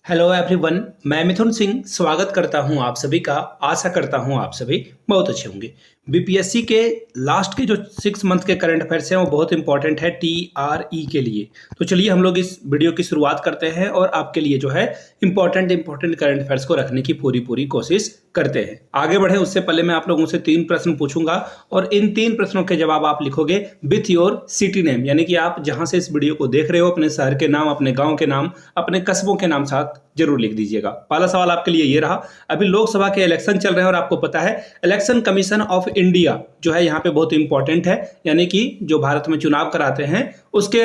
Hello everyone, मैं मिथुन सिंह स्वागत करता हूं आप सभी का। आशा करता हूं आप सभी बहुत अच्छे होंगे। बीपीएससी के लास्ट के जो 6 मंथ के करंट अफेयर्स हैं वो बहुत इंपॉर्टेंट है टीआरई के लिए। तो चलिए हम लोग इस वीडियो की शुरुआत करते हैं और आपके लिए जो है इंपॉर्टेंट करंट अफेयर्स को रखने की पूरी कोशिश करते हैं। आगे बढ़े उससे पहले मैं आप लोगों से 3 प्रश्न पूछूंगा और इन 3 प्रश्नों के जवाब आप लिखोगे विथ योर सिटी नेम, यानी कि आप जहां से इस वीडियो को देख रहे हो अपने शहर के नाम, अपने गांव के नाम, अपने कस्बों के नाम साथ जरूर लिख दीजिएगा। पहला सवाल आपके लिए ये रहा। अभी लोकसभा के इलेक्शन चल रहे हैं और आपको पता है इलेक्शन कमीशन ऑफ इंडिया जो है यहाँ पे बहुत इंपॉर्टेंट है, यानी कि जो भारत में चुनाव कराते हैं उसके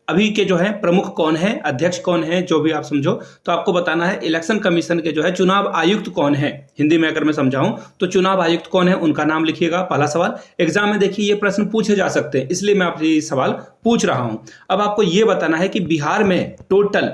अभी के जो है प्रमुख कौन है, अध्यक्ष कौन है, जो भी आप समझो। तो आपको बताना है इलेक्शन कमीशन के जो है चुनाव आयुक्त कौन है। हिंदी में अगर मैं समझाऊं तो चुनाव आयुक्त कौन है, उनका नाम लिखिएगा। पहला सवाल एग्जाम में देखिए ये प्रश्न पूछे जा सकते हैं, इसलिए मैं आपसे ये सवाल पूछ रहा हूं। अब आपको ये बताना है कि बिहार में टोटल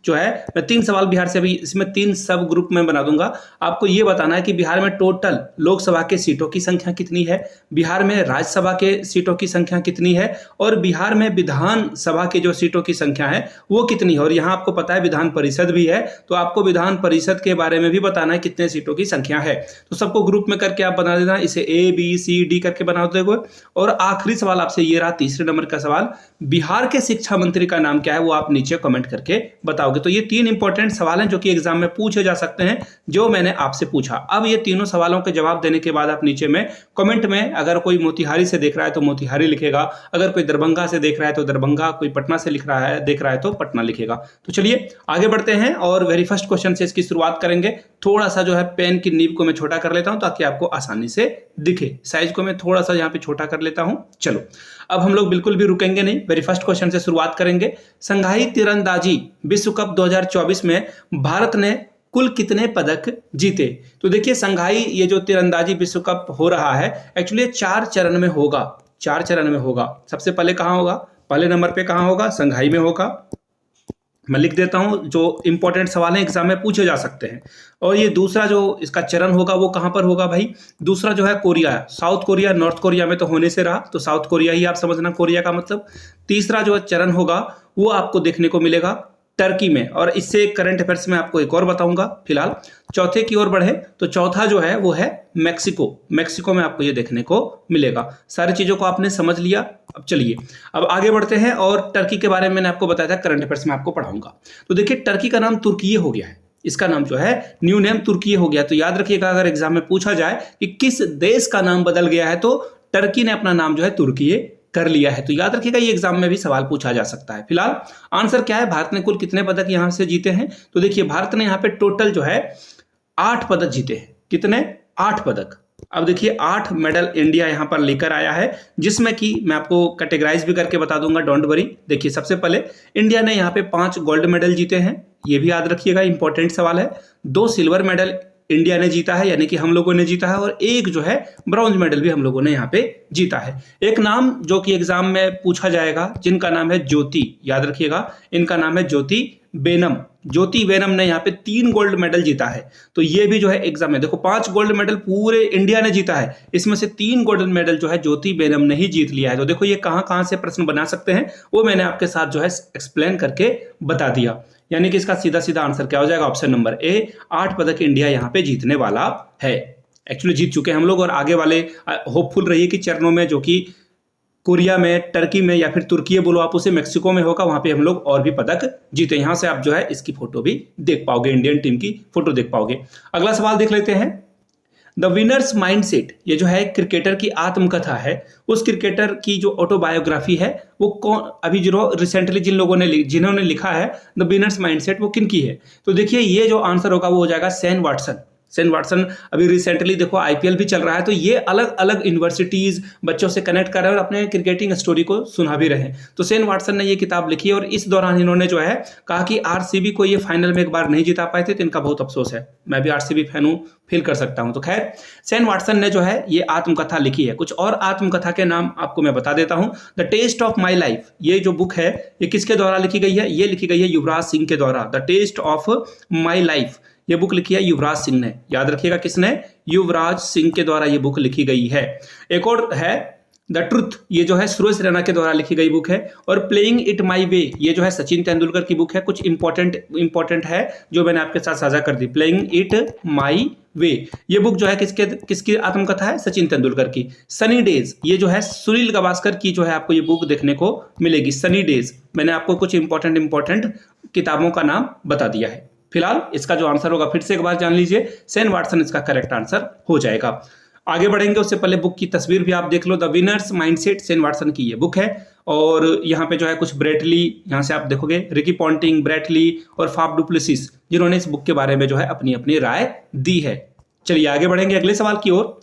जो है, मैं 3 सवाल बिहार से, अभी इसमें 3 सब ग्रुप में बना दूंगा। आपको यह बताना है कि बिहार में टोटल लोकसभा के सीटों की संख्या कितनी है, बिहार में राज्यसभा के सीटों की संख्या कितनी है और बिहार में विधानसभा के जो सीटों की संख्या है वो कितनी है। और यहाँ आपको पता है विधान परिषद भी है, तो आपको विधान परिषद के बारे में भी बताना है कितने सीटों की संख्या है। तो सबको ग्रुप में करके आप बना देना, इसे ABCD करके बनाते हुए। और आखिरी सवाल आपसे ये रहा, तीसरे नंबर का सवाल, बिहार के शिक्षा मंत्री का नाम क्या है वो आप नीचे कमेंट करके बताओगे। तो ये 3 इंपॉर्टेंट सवाल हैं जो कि एग्जाम में पूछे जा सकते हैं, जो मैंने आपसे पूछा। अब ये तीनों सवालों के जवाब देने के बाद आप नीचे में कमेंट में, अगर कोई मोतिहारी से देख रहा है तो मोतिहारी लिखेगा, अगर कोई दरभंगा से देख रहा है तो दरभंगा, कोई पटना से लिख रहा है देख रहा है तो पटना लिखेगा। तो चलिए आगे बढ़ते हैं और वेरी फर्स्ट क्वेश्चन से इसकी शुरुआत करेंगे। थोड़ा सा जो है पेन की नीब को मैं छोटा कर लेता हूं ताकि आपको आसानी से दिखे। साइज को मैं थोड़ा सा यहाँ पे छोटा कर लेता हूं। चलो अब हम लोग बिल्कुल भी रुकेंगे नहीं, वेरी फर्स्ट क्वेश्चन से शुरुआत करेंगे। संघाई तीरंदाजी विश्व कप 2024 में भारत ने कुल कितने पदक जीते। तो देखिए संघाई ये जो तीरंदाजी विश्व कप हो रहा है एक्चुअली 4 चरण में होगा। 4 चरण में होगा। सबसे पहले कहां होगा, पहले नंबर पे कहां होगा, संघाई में होगा। मैं लिख देता हूं, जो इंपॉर्टेंट सवाल है एग्जाम में पूछे जा सकते हैं। और ये दूसरा जो इसका चरण होगा वो कहां पर होगा भाई, दूसरा जो है कोरिया है, साउथ कोरिया। नॉर्थ कोरिया में तो होने से रहा, तो साउथ कोरिया ही आप समझना कोरिया का मतलब। तीसरा जो चरण होगा वो आपको देखने को मिलेगा टर्की में। और इससे करंट अफेयर्स में आपको एक और बताऊंगा। फिलहाल चौथे की ओर बढ़े तो चौथा जो है वो है मैक्सिको। मैक्सिको में आपको ये देखने को मिलेगा। सारी चीजों को आपने समझ लिया। अब चलिए अब आगे बढ़ते हैं और टर्की के बारे में मैंने आपको बताया था करंट अफेयर्स में आपको पढ़ाऊंगा। तो देखिए टर्की का नाम तुर्की हो गया है, इसका नाम जो है न्यू नेम तुर्की हो गया। तो याद रखिएगा अगर एग्जाम में पूछा जाए कि किस देश का नाम बदल गया है तो टर्की ने अपना नाम जो है तुर्की कर लिया है। तो याद रखिएगा ये एग्जाम में भी सवाल पूछा जा सकता है। फिलहाल आंसर क्या है, भारत ने कुल कितने पदक यहां से जीते हैं। तो देखिए भारत ने यहां पे टोटल जो है 8 पदक जीते हैं। कितने, 8 पदक। अब देखिए 8 मेडल इंडिया यहां पर लेकर आया है, जिसमें कि मैं आपको कैटेगराइज भी करके बता दूंगा, डोंट वरी। देखिए सबसे पहले इंडिया ने यहां पे 5 गोल्ड मेडल जीते हैं, ये भी याद रखिएगा, इंपॉर्टेंट सवाल है। 2 सिल्वर मेडल इंडिया ने जीता है, यानी कि हम लोगों ने जीता है। और एक जो है ब्रॉन्ज मेडल भी हम लोगों ने यहाँ पे जीता है। एक नाम जो कि एग्जाम में पूछा जाएगा, जिनका नाम है ज्योति, याद रखिएगा इनका नाम है ज्योति बेनम। ज्योति बेनम ने यहाँ पे 3 गोल्ड मेडल जीता है। तो ये भी जो है एग्जाम में देखो 5 गोल्ड मेडल पूरे इंडिया ने जीता है, इसमें से 3 गोल्ड मेडल जो है ज्योति बेनम ने ही जीत लिया है। तो देखो ये कहां कहां से प्रश्न बना सकते हैं वो मैंने आपके साथ जो है एक्सप्लेन करके बता दिया। यानी कि इसका सीधा सीधा आंसर क्या हो जाएगा, ऑप्शन नंबर ए, 8 पदक इंडिया यहाँ पे जीतने वाला है। एक्चुअली जीत चुके हैं हम लोग। और आगे वाले होपफुल रहिए कि चरणों में, जो कि कोरिया में, टर्की में या फिर तुर्की बोलो आप उसे, मैक्सिको में होगा, वहां पे हम लोग और भी पदक जीते। यहां से आप जो है इसकी फोटो भी देख पाओगे, इंडियन टीम की फोटो देख पाओगे। अगला सवाल देख लेते हैं। द विनर्स माइंडसेट, ये जो है क्रिकेटर की आत्मकथा है, उस क्रिकेटर की जो ऑटोबायोग्राफी है वो कौन, अभी जो रिसेंटली जिन्होंने लिखा है द विनर्स माइंडसेट, वो किन की है। तो देखिए ये जो आंसर होगा वो हो जाएगा शेन वाटसन। शेन वाटसन अभी रिसेंटली देखो आईपीएल भी चल रहा है, तो ये अलग अलग यूनिवर्सिटीज बच्चों से कनेक्ट कर रहे हैं और अपने क्रिकेटिंग स्टोरी को सुना भी रहे हैं। तो शेन वाटसन ने ये किताब लिखी है और इस दौरान इन्होंने जो है कहा कि आरसीबी को ये फाइनल में एक बार नहीं जिता पाए थे, तो इनका बहुत अफसोस है। मैं भी आरसीबी फैन हूं, फील कर सकता हूं। तो खैर शेन वाटसन ने जो है ये आत्मकथा लिखी है। कुछ और आत्मकथा के नाम आपको मैं बता देता हूं। The test of my life, ये जो बुक है ये किसके द्वारा लिखी गई है, ये लिखी गई है युवराज सिंह के द्वारा। The test of my life ये बुक लिखी है युवराज सिंह ने। याद रखिएगा किसने, युवराज सिंह के द्वारा ये बुक लिखी गई है। एक और है द ट्रुथ ये जो है सुरेश रैना के द्वारा लिखी गई बुक है। और प्लेइंग इट माई वे ये जो है सचिन तेंदुलकर की बुक है। कुछ इंपॉर्टेंट है जो मैंने आपके साथ साझा कर दी। प्लेइंग इट माई वे ये बुक जो है किसकी आत्मकथा है? सचिन तेंदुलकर की। सनी डेज ये जो है सुनील गावस्कर की जो है आपको ये बुक देखने को मिलेगी। सनी डेज मैंने आपको कुछ इंपॉर्टेंट किताबों का नाम बता दिया है। फिलहाल इसका जो आंसर होगा फिर से एक बार जान लीजिए, सेन वाटसन इसका करेक्ट आंसर हो जाएगा। आगे बढ़ेंगे उससे पहले बुक की तस्वीर भी आप देख लो। The winners mindset, Sean Watson की ये बुक है। और यहाँ पे जो है कुछ ब्रेटली, यहाँ से आप देखोगे रिकी पॉन्टिंग, ब्रेटली और फाफ डुप्लेसिस जिन्होंने इस बुक के बारे में जो है अपनी अपनी राय दी है। चलिए आगे बढ़ेंगे अगले सवाल की ओर।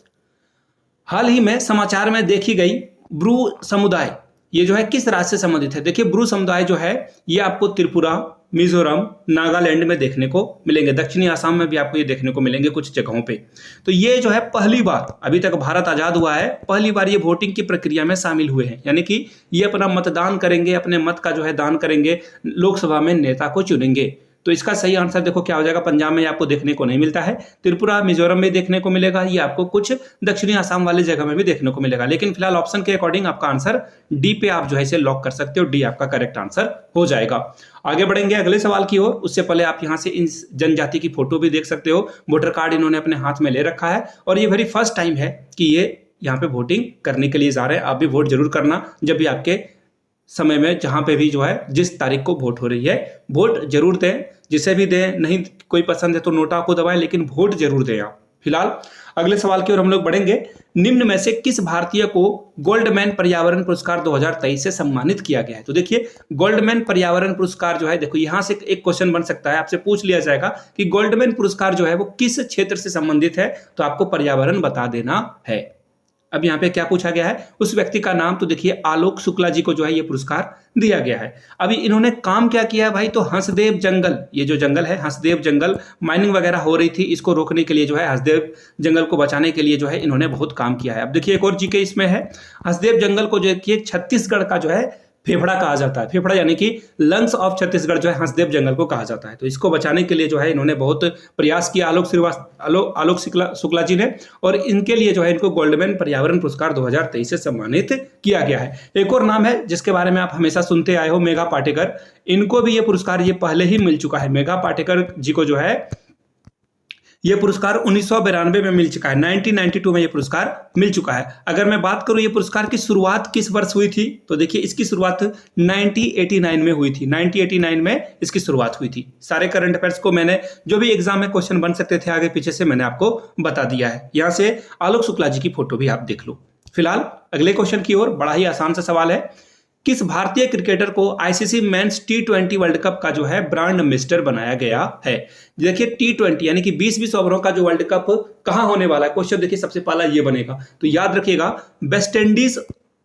हाल ही में समाचार में देखी गई ब्रू समुदाय ये जो है किस राज्य से संबंधित है? देखिए ब्रू समुदाय जो है ये आपको त्रिपुरा, मिजोरम, नागालैंड में देखने को मिलेंगे। दक्षिणी आसाम में भी आपको ये देखने को मिलेंगे कुछ जगहों पे। तो ये जो है पहली बार, अभी तक भारत आजाद हुआ है, पहली बार ये वोटिंग की प्रक्रिया में शामिल हुए हैं। यानी कि ये अपना मतदान करेंगे, अपने मत का जो है दान करेंगे, लोकसभा में नेता को चुनेंगे। तो इसका सही आंसर देखो क्या हो जाएगा? पंजाब में आपको देखने को नहीं मिलता है, त्रिपुरा, मिजोरम में देखने को मिलेगा, ये आपको कुछ दक्षिणी आसाम वाली जगह में भी देखने को मिलेगा। लेकिन फिलहाल ऑप्शन के अकॉर्डिंग आपका आंसर डी पे आप जो है इसे लॉक कर सकते हो। डी आपका करेक्ट आंसर हो जाएगा। आगे बढ़ेंगे अगले सवाल की ओर। उससे पहले आप यहाँ से इन जनजाति की फोटो भी देख सकते हो। वोटर कार्ड इन्होंने अपने हाथ में ले रखा है और ये वेरी फर्स्ट टाइम है कि ये यहाँ पे वोटिंग करने के लिए जा रहे हैं। आप भी वोट जरूर करना, जब भी आपके समय में जहां पे भी जो है जिस तारीख को वोट हो रही है वोट जरूर दें। जिसे भी दें, नहीं कोई पसंद है तो नोटा को दबाएं, लेकिन वोट जरूर दें आप। फिलहाल अगले सवाल की ओर हम लोग बढ़ेंगे। निम्न में से किस भारतीय को गोल्डमैन पर्यावरण पुरस्कार 2023 से सम्मानित किया गया है? तो देखिए गोल्डमैन पर्यावरण पुरस्कार जो है, देखो यहां से एक क्वेश्चन बन सकता है, आपसे पूछ लिया जाएगा कि गोल्डमैन पुरस्कार जो है वो किस क्षेत्र से संबंधित है, तो आपको पर्यावरण बता देना है। अब यहाँ पे क्या पूछा गया है? उस व्यक्ति का नाम। तो देखिए आलोक शुक्ला जी को जो है ये पुरस्कार दिया गया है। अभी इन्होंने काम क्या किया है भाई? तो हंसदेव जंगल, ये जो जंगल है हंसदेव जंगल, माइनिंग वगैरह हो रही थी, इसको रोकने के लिए जो है हंसदेव जंगल को बचाने के लिए जो है इन्होंने बहुत काम किया है। अब देखिए एक और जीके इसमें है। हंसदेव जंगल को जो है छत्तीसगढ़ का जो है फेफड़ा कहा जाता है। फेफड़ा यानी कि लंग्स ऑफ छत्तीसगढ़ जो है हंसदेव जंगल को कहा जाता है। तो इसको बचाने के लिए जो है इन्होंने बहुत प्रयास किया आलोक शुक्ला जी ने, और इनके लिए जो है इनको गोल्डमैन पर्यावरण पुरस्कार 2023 से सम्मानित किया गया है। एक और नाम है जिसके बारे में आप हमेशा सुनते आए हो, मेघा पाटेकर। इनको भी ये पुरस्कार ये पहले ही मिल चुका है। मेघा पाटेकर जी को जो है ये पुरस्कार 1992 में मिल चुका है। 1992 में ये पुरस्कार मिल चुका है। अगर मैं बात करूं ये पुरस्कार की शुरुआत किस वर्ष हुई थी, तो देखिए इसकी शुरुआत 1989 में हुई थी। 1989 में इसकी शुरुआत हुई थी। सारे करंट अफेयर्स को मैंने जो भी एग्जाम में क्वेश्चन बन सकते थे आगे पीछे से मैंने आपको बता दिया है। यहां से आलोक शुक्ला जी की फोटो भी आप देख लो। फिलहाल अगले क्वेश्चन की ओर। बड़ा ही आसान सा सवाल है। किस भारतीय क्रिकेटर को आईसीसी मेंस टी20 वर्ल्ड कप का जो है ब्रांड एम्बेसडर बनाया गया है? देखिए टी20 यानी कि 20-20 ओवरों का जो वर्ल्ड कप कहां होने वाला है, क्वेश्चन देखिए सबसे पहला ये बनेगा। तो याद रखिएगा वेस्ट इंडीज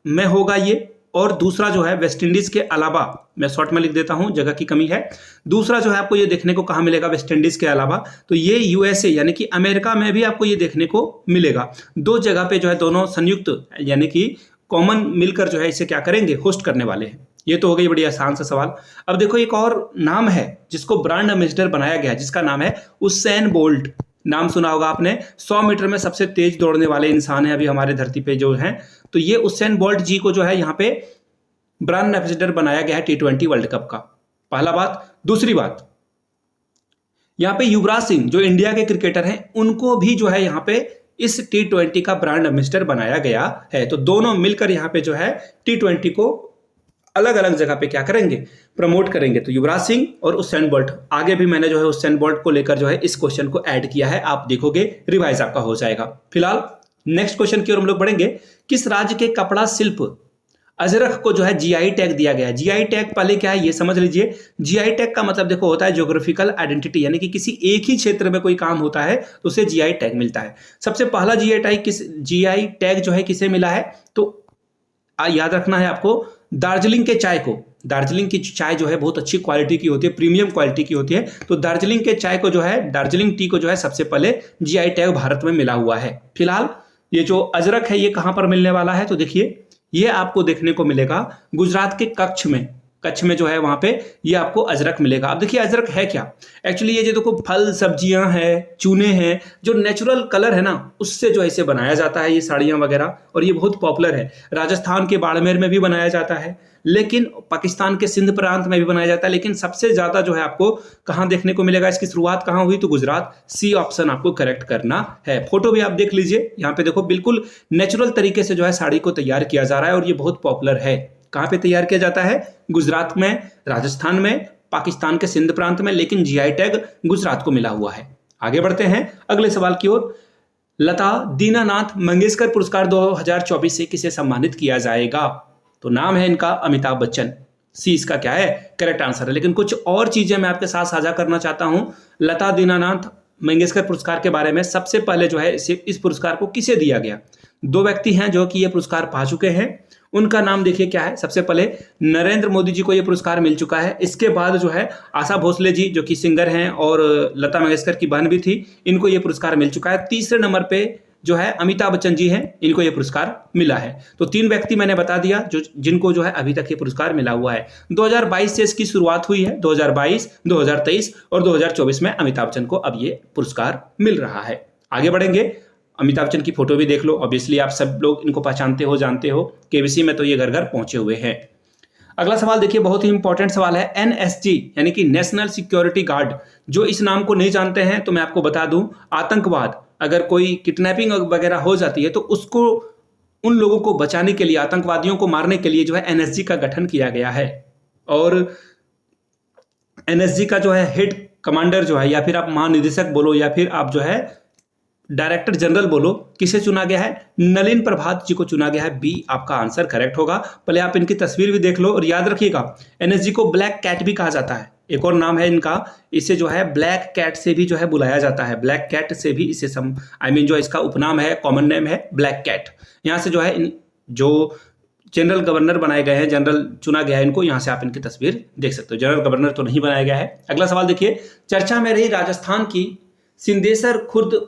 में होगा ये, और दूसरा जो है वेस्ट इंडीज के अलावा, मैं शॉर्ट में लिख देता हूं जगह की कमी है, दूसरा जो है आपको ये देखने को कहां मिलेगा वेस्ट इंडीज के अलावा, तो ये यूएसए यानी कि अमेरिका में भी आपको ये देखने को मिलेगा। दो जगह पे जो है दोनों संयुक्त यानी कि कॉमन मिलकर जो है इसे क्या करेंगे, होस्ट करने वाले हैं। ये तो हो गई बड़ी आसान सा सवाल। अब देखो एक और नाम है जिसको ब्रांड एम्बेसडर बनाया गया है, जिसका नाम है उसैन बोल्ट। नाम सुना होगा आपने, 100 मीटर में सबसे तेज दौड़ने वाले इंसान है अभी हमारे धरती पे जो हैं। तो ये उसैन बोल्ट जी को जो है यहाँ पे ब्रांड एम्बेसडर बनाया गया है टी20 वर्ल्ड कप का। पहला बात। दूसरी बात, यहाँ पे युवराज सिंह जो इंडिया के क्रिकेटर हैं उनको भी जो है यहाँ पे इस टी20 का ब्रांड एम्बेसडर बनाया गया है। तो दोनों मिलकर यहाँ पे जो है टी20 को अलग अलग जगह पे क्या करेंगे, प्रमोट करेंगे। तो युवराज सिंह और उसैन बोल्ट, आगे भी मैंने जो है उसैन बोल्ट को लेकर जो है इस क्वेश्चन को ऐड किया है, आप देखोगे रिवाइज आपका हो जाएगा। फिलहाल नेक्स्ट क्वेश्चन की ओर हम लोग बढ़ेंगे। किस राज्य के कपड़ा शिल्प अजरक को जो है जीआई टैग दिया गया है? जीआई टैग पहले क्या है ये समझ लीजिए। जीआई टैग का मतलब देखो होता है ज्योग्राफिकल आइडेंटिटी, यानी कि किसी एक ही क्षेत्र में कोई काम होता है तो उसे जीआई टैग मिलता है। सबसे पहला जीआई टैग जो है किसे मिला है, तो याद रखना है आपको, दार्जिलिंग के चाय को। दार्जिलिंग की चाय जो है बहुत अच्छी क्वालिटी की होती है, प्रीमियम क्वालिटी की होती है। तो दार्जिलिंग के चाय को जो है, दार्जिलिंग टी को जो है सबसे पहले जीआई टैग भारत में मिला हुआ है। फिलहाल ये जो अजरक है ये कहां पर मिलने वाला है, तो देखिए ये आपको देखने को मिलेगा गुजरात के कच्छ में। कच्छ में जो है वहां पे ये आपको अजरक मिलेगा। अब देखिए अजरक है क्या, एक्चुअली ये जो देखो फल सब्जियां हैं, चूने हैं, जो नेचुरल कलर है ना उससे जो है इसे बनाया जाता है ये साड़ियां वगैरह, और ये बहुत पॉपुलर है। राजस्थान के बाड़मेर में भी बनाया जाता है, लेकिन पाकिस्तान के सिंध प्रांत में भी बनाया जाता है, लेकिन सबसे ज्यादा जो है आपको कहाँ देखने को मिलेगा, इसकी शुरुआत कहाँ हुई, तो गुजरात। सी ऑप्शन आपको करेक्ट करना है। फोटो भी आप देख लीजिए, यहाँ पे देखो बिल्कुल नेचुरल तरीके से जो है साड़ी को तैयार किया जा रहा है, और ये बहुत पॉपुलर है। कहाँ पे तैयार किया जाता है, गुजरात में, राजस्थान में, पाकिस्तान के सिंध प्रांत में, लेकिन जीआई टैग गुजरात को मिला हुआ है। आगे बढ़ते हैं अगले सवाल की ओर। लता दीनानाथ मंगेशकर पुरस्कार 2024 से किसे सम्मानित किया जाएगा, तो नाम है इनका अमिताभ बच्चन। सी इसका क्या है, करेक्ट आंसर है। लेकिन कुछ और चीजें मैं आपके साथ साझा करना चाहता हूं लता दीनानाथ मंगेशकर पुरस्कार के बारे में। सबसे पहले जो है इस पुरस्कार को किसे दिया गया, दो व्यक्ति हैं जो कि ये पुरस्कार पा चुके हैं। उनका नाम देखिए क्या है, सबसे पहले नरेंद्र मोदी जी को यह पुरस्कार मिल चुका है। इसके बाद जो है आशा भोसले जी जो कि सिंगर हैं और लता मंगेशकर की बहन भी थी, इनको यह पुरस्कार मिल चुका है। तीसरे नंबर पे जो है अमिताभ बच्चन जी हैं, इनको यह पुरस्कार मिला है। तो तीन व्यक्ति मैंने बता दिया जो जिनको जो है अभी तक ये पुरस्कार मिला हुआ है। 2022 से इसकी शुरुआत हुई है, 2022, 2023 और 2024 में अमिताभ बच्चन को अब ये पुरस्कार मिल रहा है। आगे बढ़ेंगे, अमिताभ बच्चन की फोटो भी देख लो, ऑब्वियसली आप सब लोग इनको पहचानते हो, जानते हो, केबीसी में तो ये घर घर पहुंचे हुए हैं। अगला सवाल देखिए, बहुत ही इंपॉर्टेंट सवाल है। एनएसजी यानी कि नेशनल सिक्योरिटी गार्ड, जो इस नाम को नहीं जानते हैं तो मैं आपको बता दूं, आतंकवाद, अगर कोई किडनैपिंग वगैरह हो जाती है तो उसको, उन लोगों को बचाने के लिए, आतंकवादियों को मारने के लिए जो है एनएसजी का गठन किया गया है। और एनएसजी का जो है हेड कमांडर जो है, या फिर आप महानिदेशक बोलो, या फिर आप जो है डायरेक्टर जनरल बोलो, किसे चुना गया है, नलिन प्रभात जी को चुना गया है। बी आपका आंसर करेक्ट होगा। पहले आप इनकी तस्वीर भी देख लो और याद रखिएगा एनएसजी को ब्लैक कैट भी कहा जाता है, एक और नाम है इनका, इसे जो है ब्लैक कैट से भी जो है बुलाया जाता है। ब्लैक कैट से भी इसे जो इसका उपनाम है, कॉमन नेम है ब्लैक कैट। यहाँ से जो है जो जनरल गवर्नर बनाए गए हैं, जनरल चुना गया है इनको, यहाँ से आप इनकी तस्वीर देख सकते हो। जनरल गवर्नर तो नहीं बनाया गया है। अगला सवाल देखिए, चर्चा में रही राजस्थान की सिंदेसर खुर्द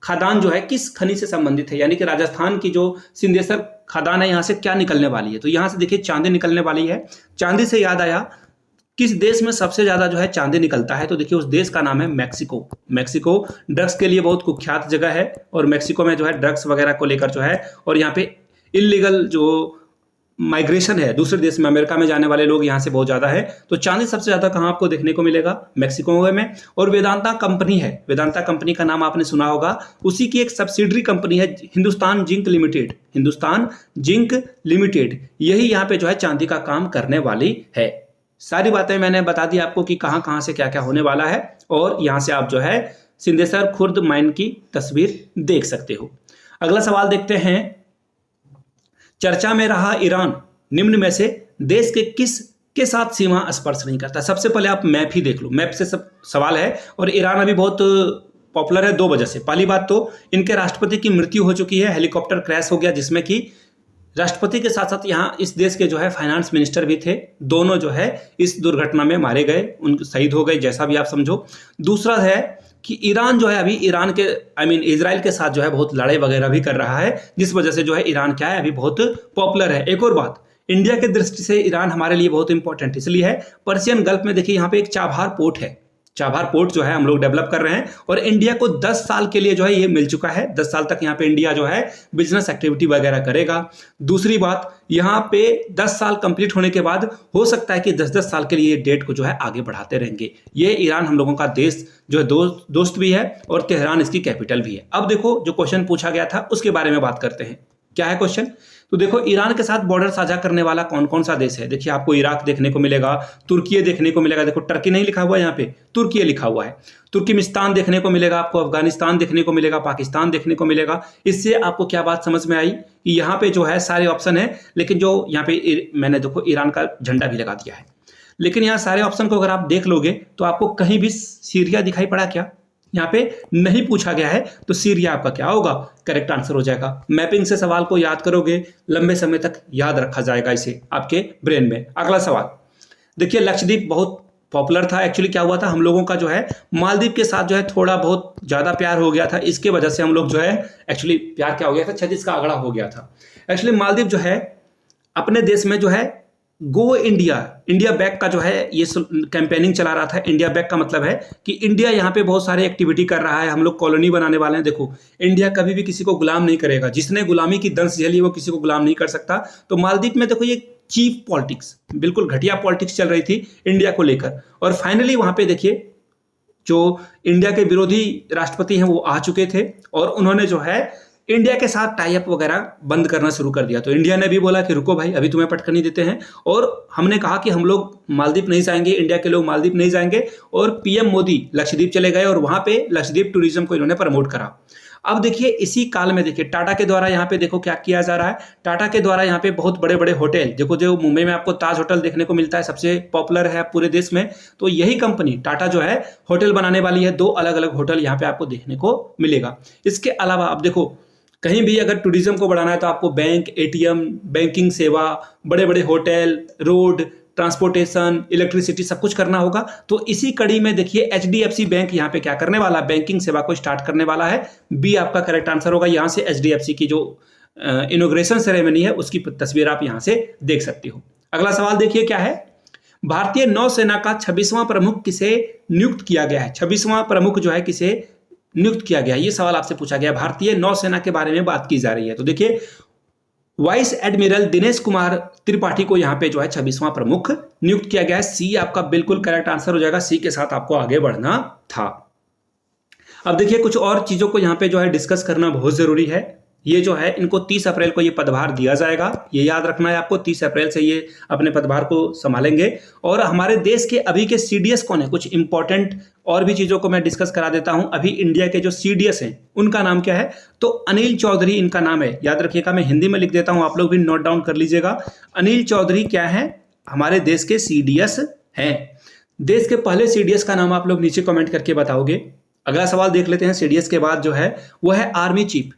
खदान जो है किस खनिज से संबंधित है, यानी कि राजस्थान की जो सिंदेसर खदान है यहाँ से क्या निकलने वाली है, तो यहाँ से देखिए चांदी निकलने वाली है। चांदी से याद आया, किस देश में सबसे ज्यादा जो है चांदी निकलता है, तो देखिए उस देश का नाम है मैक्सिको। मैक्सिको ड्रग्स के लिए बहुत कुख्यात जगह है, और मैक्सिको में जो है ड्रग्स वगैरह को लेकर जो है, और यहाँ पे इलीगल जो माइग्रेशन है दूसरे देश में, अमेरिका में जाने वाले लोग यहाँ से बहुत ज्यादा है। तो चांदी सबसे ज्यादा कहाँ आपको देखने को मिलेगा, मैक्सिको में। और वेदांता कंपनी है, वेदांता कंपनी का नाम आपने सुना होगा, उसी की एक सब्सिडरी कंपनी है Hindustan zinc limited, Hindustan zinc limited, यही यहाँ पे जो है चांदी का काम करने वाली है। सारी बातें मैंने बता दी आपको कि कहाँ कहाँ से क्या क्या होने वाला है, और यहाँ से आप जो है सिंदेसर खुर्द माइन की तस्वीर देख सकते हो। अगला सवाल देखते हैं, चर्चा में रहा ईरान निम्न में से देश के किस के साथ सीमा स्पर्श नहीं करता। सबसे पहले आप मैप ही देख लो, मैप से सब सवाल है, और ईरान अभी बहुत पॉपुलर है दो वजह से। पहली बात तो इनके राष्ट्रपति की मृत्यु हो चुकी है, हेलीकॉप्टर क्रैश हो गया, जिसमें कि राष्ट्रपति के साथ साथ यहाँ इस देश के जो है फाइनेंस मिनिस्टर भी थे, दोनों जो है इस दुर्घटना में मारे गए, उन शहीद हो गए, जैसा भी आप समझो। दूसरा है कि ईरान जो है अभी ईरान के इजराइल के साथ जो है बहुत लड़ाई वगैरह भी कर रहा है, जिस वजह से जो है ईरान क्या है अभी बहुत पॉपुलर है। एक और बात, इंडिया के दृष्टि से ईरान हमारे लिए बहुत इंपॉर्टेंट इसलिए है, पर्शियन गल्फ में देखिए यहाँ पे एक चाबहार पोर्ट है, चाबहार पोर्ट जो है हम लोग डेवलप कर रहे हैं, और इंडिया को 10 साल के लिए जो है ये मिल चुका है। 10 साल तक यहाँ पे इंडिया जो है बिजनेस एक्टिविटी वगैरह करेगा। दूसरी बात, यहाँ पे 10 साल कंप्लीट होने के बाद हो सकता है कि 10-10 साल के लिए ये डेट को जो है आगे बढ़ाते रहेंगे। ये ईरान हम लोगों का देश जो है दोस्त भी है, और तेहरान इसकी कैपिटल भी है। अब देखो जो क्वेश्चन पूछा गया था उसके बारे में बात करते हैं। क्या है क्वेश्चन, तो देखो ईरान के साथ बॉर्डर साझा करने वाला कौन कौन सा देश है। देखिए आपको इराक देखने को मिलेगा, तुर्की देखने को मिलेगा, देखो टर्की नहीं लिखा हुआ है यहाँ पे, तुर्की लिखा हुआ है। तुर्कमेनिस्तान देखने को मिलेगा आपको, अफगानिस्तान देखने को मिलेगा, पाकिस्तान देखने को मिलेगा। इससे आपको क्या बात समझ में आई कि यहाँ पे जो है सारे ऑप्शन है, लेकिन जो यहाँ पे मैंने देखो ईरान का झंडा भी लगा दिया है, लेकिन यहाँ सारे ऑप्शन को अगर आप देख लोगे तो आपको कहीं भी सीरिया दिखाई पड़ा क्या, यहाँ पे नहीं पूछा गया है, तो सीरिया आपका क्या होगा, करेक्ट आंसर हो जाएगा। मैपिंग से सवाल को याद करोगे, लंबे समय तक याद रखा जाएगा इसे आपके ब्रेन में। अगला सवाल देखिए, लक्षद्वीप बहुत पॉपुलर था। एक्चुअली क्या हुआ था, हम लोगों का जो है मालदीव के साथ जो है थोड़ा बहुत ज्यादा प्यार हो गया था, इसके वजह से हम लोग जो है एक्चुअली प्यार क्या हो गया था, 36 का आंकड़ा हो गया था। एक्चुअली मालदीव जो है अपने देश में जो है गो इंडिया, इंडिया बैक का जो है ये कैंपेनिंग चला रहा था। इंडिया बैक का मतलब है कि इंडिया यहाँ पे बहुत सारे एक्टिविटी कर रहा है, हम लोग कॉलोनी बनाने वाले हैं। देखो, इंडिया कभी भी किसी को गुलाम नहीं करेगा, जिसने गुलामी की दंश झेली वो किसी को गुलाम नहीं कर सकता। तो मालदीव में देखो ये चीप पॉलिटिक्स, बिल्कुल घटिया पॉलिटिक्स चल रही थी इंडिया को लेकर, और फाइनली वहां पे देखिए जो इंडिया के विरोधी राष्ट्रपति हैं वो आ चुके थे और उन्होंने जो है इंडिया के साथ टाई अप वगैरह बंद करना शुरू कर दिया। तो इंडिया ने भी बोला कि रुको भाई, अभी तुम्हें पटकन नहीं देते हैं, और हमने कहा कि हम लोग मालदीव नहीं जाएंगे, इंडिया के लोग मालदीव नहीं जाएंगे, और पीएम मोदी लक्षद्वीप चले गए और वहां पे लक्षद्वीप टूरिज्म को इन्होंने प्रमोट करा। अब देखिए इसी काल में देखिए टाटा के द्वारा यहाँ पे देखो क्या किया जा रहा है। टाटा के द्वारा यहाँ पे बहुत बड़े बड़े होटल, देखो जो मुंबई में आपको ताज होटल देखने को मिलता है, सबसे पॉपुलर है पूरे देश में, तो यही कंपनी टाटा जो है होटल बनाने वाली है। 2 अलग अलग होटल यहाँ पे आपको देखने को मिलेगा। इसके अलावा आप देखो कहीं भी अगर टूरिज्म को बढ़ाना है तो आपको बैंक, एटीएम, बैंकिंग सेवा, बड़े बड़े होटल, रोड, ट्रांसपोर्टेशन, इलेक्ट्रिसिटी सब कुछ करना होगा। तो इसी कड़ी में देखिए एचडीएफसी बैंक यहाँ पे क्या करने वाला है, बैंकिंग सेवा को स्टार्ट करने वाला है। बी आपका करेक्ट आंसर होगा। यहाँ से एचडीएफसी की जो इनॉग्रेशन सेरेमनी है उसकी तस्वीर आप यहाँ से देख सकते हो। अगला सवाल देखिए क्या है, भारतीय नौसेना का 26वां प्रमुख किसे नियुक्त किया गया है? 26वां प्रमुख जो है किसे नियुक्त किया गया है, ये सवाल आपसे पूछा गया। भारतीय नौसेना के बारे में बात की जा रही है। तो देखिए वाइस एडमिरल दिनेश कुमार त्रिपाठी को यहाँ पे जो है 26वां प्रमुख नियुक्त किया गया है। सी आपका बिल्कुल करेक्ट आंसर हो जाएगा। सी के साथ आपको आगे बढ़ना था। अब देखिए कुछ और चीजों को यहाँ पे जो है डिस्कस करना बहुत जरूरी है। ये जो है इनको 30 अप्रैल को ये पदभार दिया जाएगा, ये याद रखना है आपको। 30 अप्रैल से ये अपने पदभार को संभालेंगे। और हमारे देश के अभी के सीडीएस कौन है, कुछ इंपॉर्टेंट और भी चीजों को मैं डिस्कस करा देता हूं। अभी इंडिया के जो सीडीएस हैं उनका नाम क्या है, तो अनिल चौधरी इनका नाम है। याद रखिएगा, मैं हिंदी में लिख देता हूं, आप लोग भी नोट डाउन कर लीजिएगा। अनिल चौधरी क्या है, हमारे देश के सीडीएस हैं। देश के पहले सीडीएस का नाम आप लोग नीचे कमेंट करके बताओगे। अगला सवाल देख लेते हैं। सीडीएस के बाद जो है वो है आर्मी चीफ।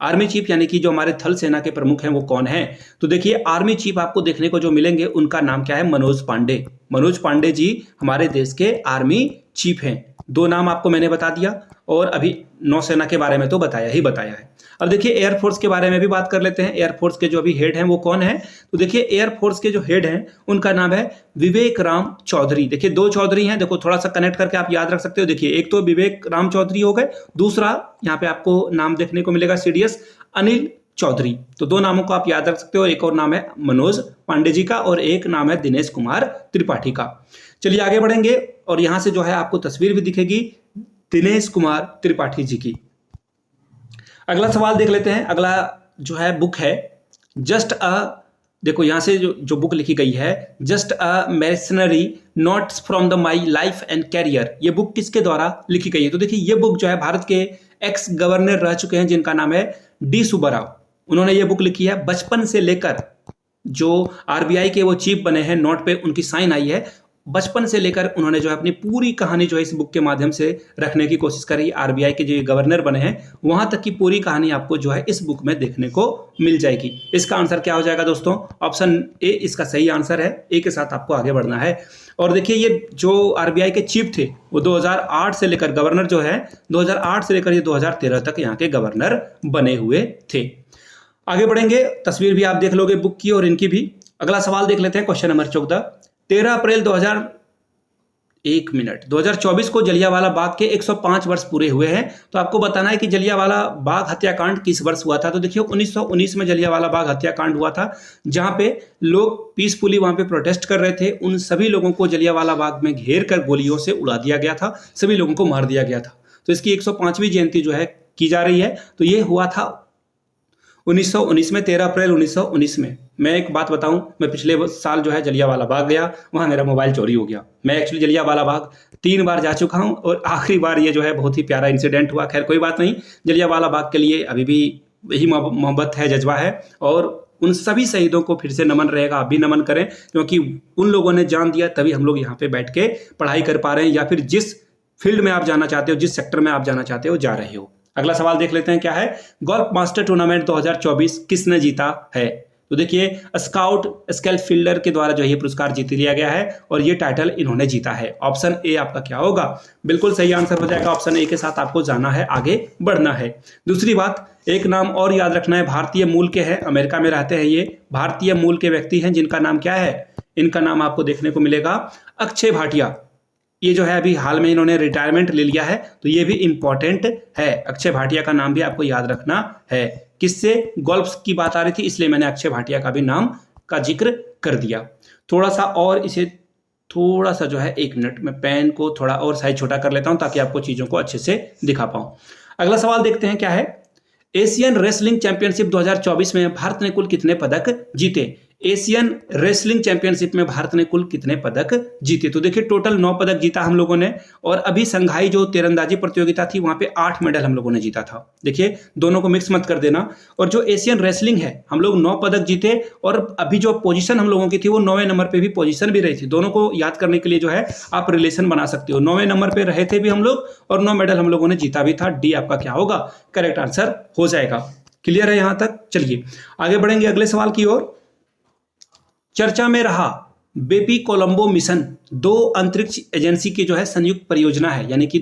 आर्मी चीफ यानी कि जो हमारे थल सेना के प्रमुख हैं वो कौन है? तो देखिए आर्मी चीफ आपको देखने को जो मिलेंगे उनका नाम क्या है, मनोज पांडे। मनोज पांडे जी हमारे देश के आर्मी चीफ हैं। 2 नाम आपको मैंने बता दिया और अभी नौसेना के बारे में तो बताया है। अब देखिए एयरफोर्स के बारे में भी बात कर लेते हैं। एयरफोर्स के जो अभी हेड हैं वो कौन है? तो देखिए एयरफोर्स के जो हेड हैं उनका नाम है विवेक राम चौधरी। देखिए 2 चौधरी हैं, देखो थोड़ा सा कनेक्ट करके आप याद रख सकते हो। देखिए एक तो विवेक राम चौधरी हो गए, दूसरा यहाँ पे आपको नाम देखने को मिलेगा सीडीएस अनिल चौधरी। तो 2 नामों को आप याद रख सकते हो। एक और नाम है मनोज पांडे जी का और एक नाम है दिनेश कुमार त्रिपाठी का। चलिए आगे बढ़ेंगे और यहां से जो है आपको तस्वीर भी दिखेगी दिनेश कुमार त्रिपाठी जी की। अगला सवाल देख लेते हैं। अगला जो है बुक है जस्ट देखो यहां से जो बुक लिखी गई है, just a mercenary notes from the my life and career. ये बुक किसके द्वारा लिखी गई है? तो देखिए ये बुक जो है भारत के एक्स गवर्नर रह चुके हैं जिनका नाम है डी सुब्बाराव। उन्होंने ये बुक लिखी है। बचपन से लेकर जो आरबीआई के वो चीफ बने हैं, नोट पे उनकी साइन आई है। बचपन से लेकर उन्होंने जो है अपनी पूरी कहानी जो है इस बुक के माध्यम से रखने की कोशिश करी। आरबीआई के जो गवर्नर बने हैं वहां तक की पूरी कहानी आपको जो है इस बुक में देखने को मिल जाएगी। इसका आंसर क्या हो जाएगा दोस्तों? ऑप्शन ए इसका सही आंसर है। ए के साथ आपको आगे बढ़ना है। और देखिए ये जो आरबीआई के चीफ थे वो 2008 से लेकर, गवर्नर जो है 2008 से लेकर ये 2013 तक यहाँ के गवर्नर बने हुए थे। आगे बढ़ेंगे, तस्वीर भी आप देख लोगे बुक की और इनकी भी। अगला सवाल देख लेते हैं, क्वेश्चन नंबर 14। 13 अप्रैल 2024 को जलियांवाला बाग के 105 वर्ष पूरे हुए हैं। तो आपको बताना है कि जलियांवाला बाग हत्याकांड किस वर्ष हुआ था। तो देखिए 1919 में जलियांवाला बाग हत्याकांड हुआ था, जहां पे लोग पीसफुली वहां पे प्रोटेस्ट कर रहे थे। उन सभी लोगों को जलियांवाला बाग में घेर कर गोलियों से उड़ा दिया गया था, सभी लोगों को मार दिया गया था। तो इसकी 105वीं जयंती जो है की जा रही है। तो ये हुआ था 1919 में, 13 अप्रैल 1919 में। मैं एक बात बताऊं, मैं पिछले साल जो है जलियांवाला बाग गया, वहां मेरा मोबाइल चोरी हो गया। मैं एक्चुअली जलियांवाला बाग 3 बार जा चुका हूं और आखिरी बार ये जो है बहुत ही प्यारा इंसिडेंट हुआ। खैर कोई बात नहीं, जलियांवाला बाग के लिए अभी भी यही मोहब्बत है, जज्बा है। और उन सभी शहीदों को फिर से नमन रहेगा, आप भी नमन करें, क्योंकि उन लोगों ने जान दिया तभी हम लोग यहाँ पे बैठ के पढ़ाई कर पा रहे हैं, या फिर जिस फील्ड में आप जाना चाहते हो, जिस सेक्टर में आप जाना चाहते हो, जा रहे हो। अगला सवाल देख लेते हैं क्या है। गोल्फ मास्टर टूर्नामेंट 2024 किसने जीता है? तो देखिए स्काउट स्केल फील्डर के द्वारा जो ये पुरस्कार जीत लिया गया है और ये टाइटल इन्होंने जीता है। ऑप्शन ए आपका क्या होगा? बिल्कुल सही आंसर हो जाएगा। ऑप्शन ए के साथ आपको जाना है, आगे बढ़ना है। दूसरी बात, एक नाम और याद रखना है, भारतीय मूल के हैं, अमेरिका में रहते हैं ये, भारतीय मूल के व्यक्ति हैं जिनका नाम क्या है? इनका नाम आपको देखने को मिलेगा अक्षय भाटिया। ये जो है अभी हाल में इन्होंने रिटायरमेंट ले लिया है, तो ये भी इंपॉर्टेंट है। अक्षय भाटिया का नाम भी आपको याद रखना है। किससे? गोल्फ की बात आ रही थी, इसलिए मैंने अक्षय भाटिया का भी नाम का जिक्र कर दिया। थोड़ा सा और इसे थोड़ा सा जो है 1 मिनट में पेन को थोड़ा और साइज छोटा कर लेता हूं ताकि आपको चीजों को अच्छे से दिखा पाऊं। अगला सवाल देखते हैं क्या है। एशियन रेसलिंग चैंपियनशिप 2024 में भारत ने कुल कितने पदक जीते? एशियन रेसलिंग चैंपियनशिप में भारत ने कुल कितने पदक जीते? तो देखिए टोटल 9 पदक जीता हम लोगों ने, और अभी संघाई जो तीरंदाजी प्रतियोगिता थी वहां पे 8 मेडल हम लोगों ने जीता था। देखिए दोनों को मिक्स मत कर देना। और जो एशियन रेसलिंग है हम लोग 9 पदक जीते, और अभी जो पोजीशन हम लोगों की थी वो 9वें नंबर पे भी पोजीशन भी रही थी। दोनों को याद करने के लिए जो है आप रिलेशन बना सकते हो। 9वें नंबर पे रहे थे भी हम लोग और 9 मेडल हम लोगों ने जीता भी था। डी आपका क्या होगा? करेक्ट आंसर हो जाएगा। क्लियर है यहां तक? चलिए आगे बढ़ेंगे अगले सवाल की ओर। चर्चा में रहा बेपी कोलंबो मिशन 2 अंतरिक्ष एजेंसी की जो है संयुक्त परियोजना है, यानी कि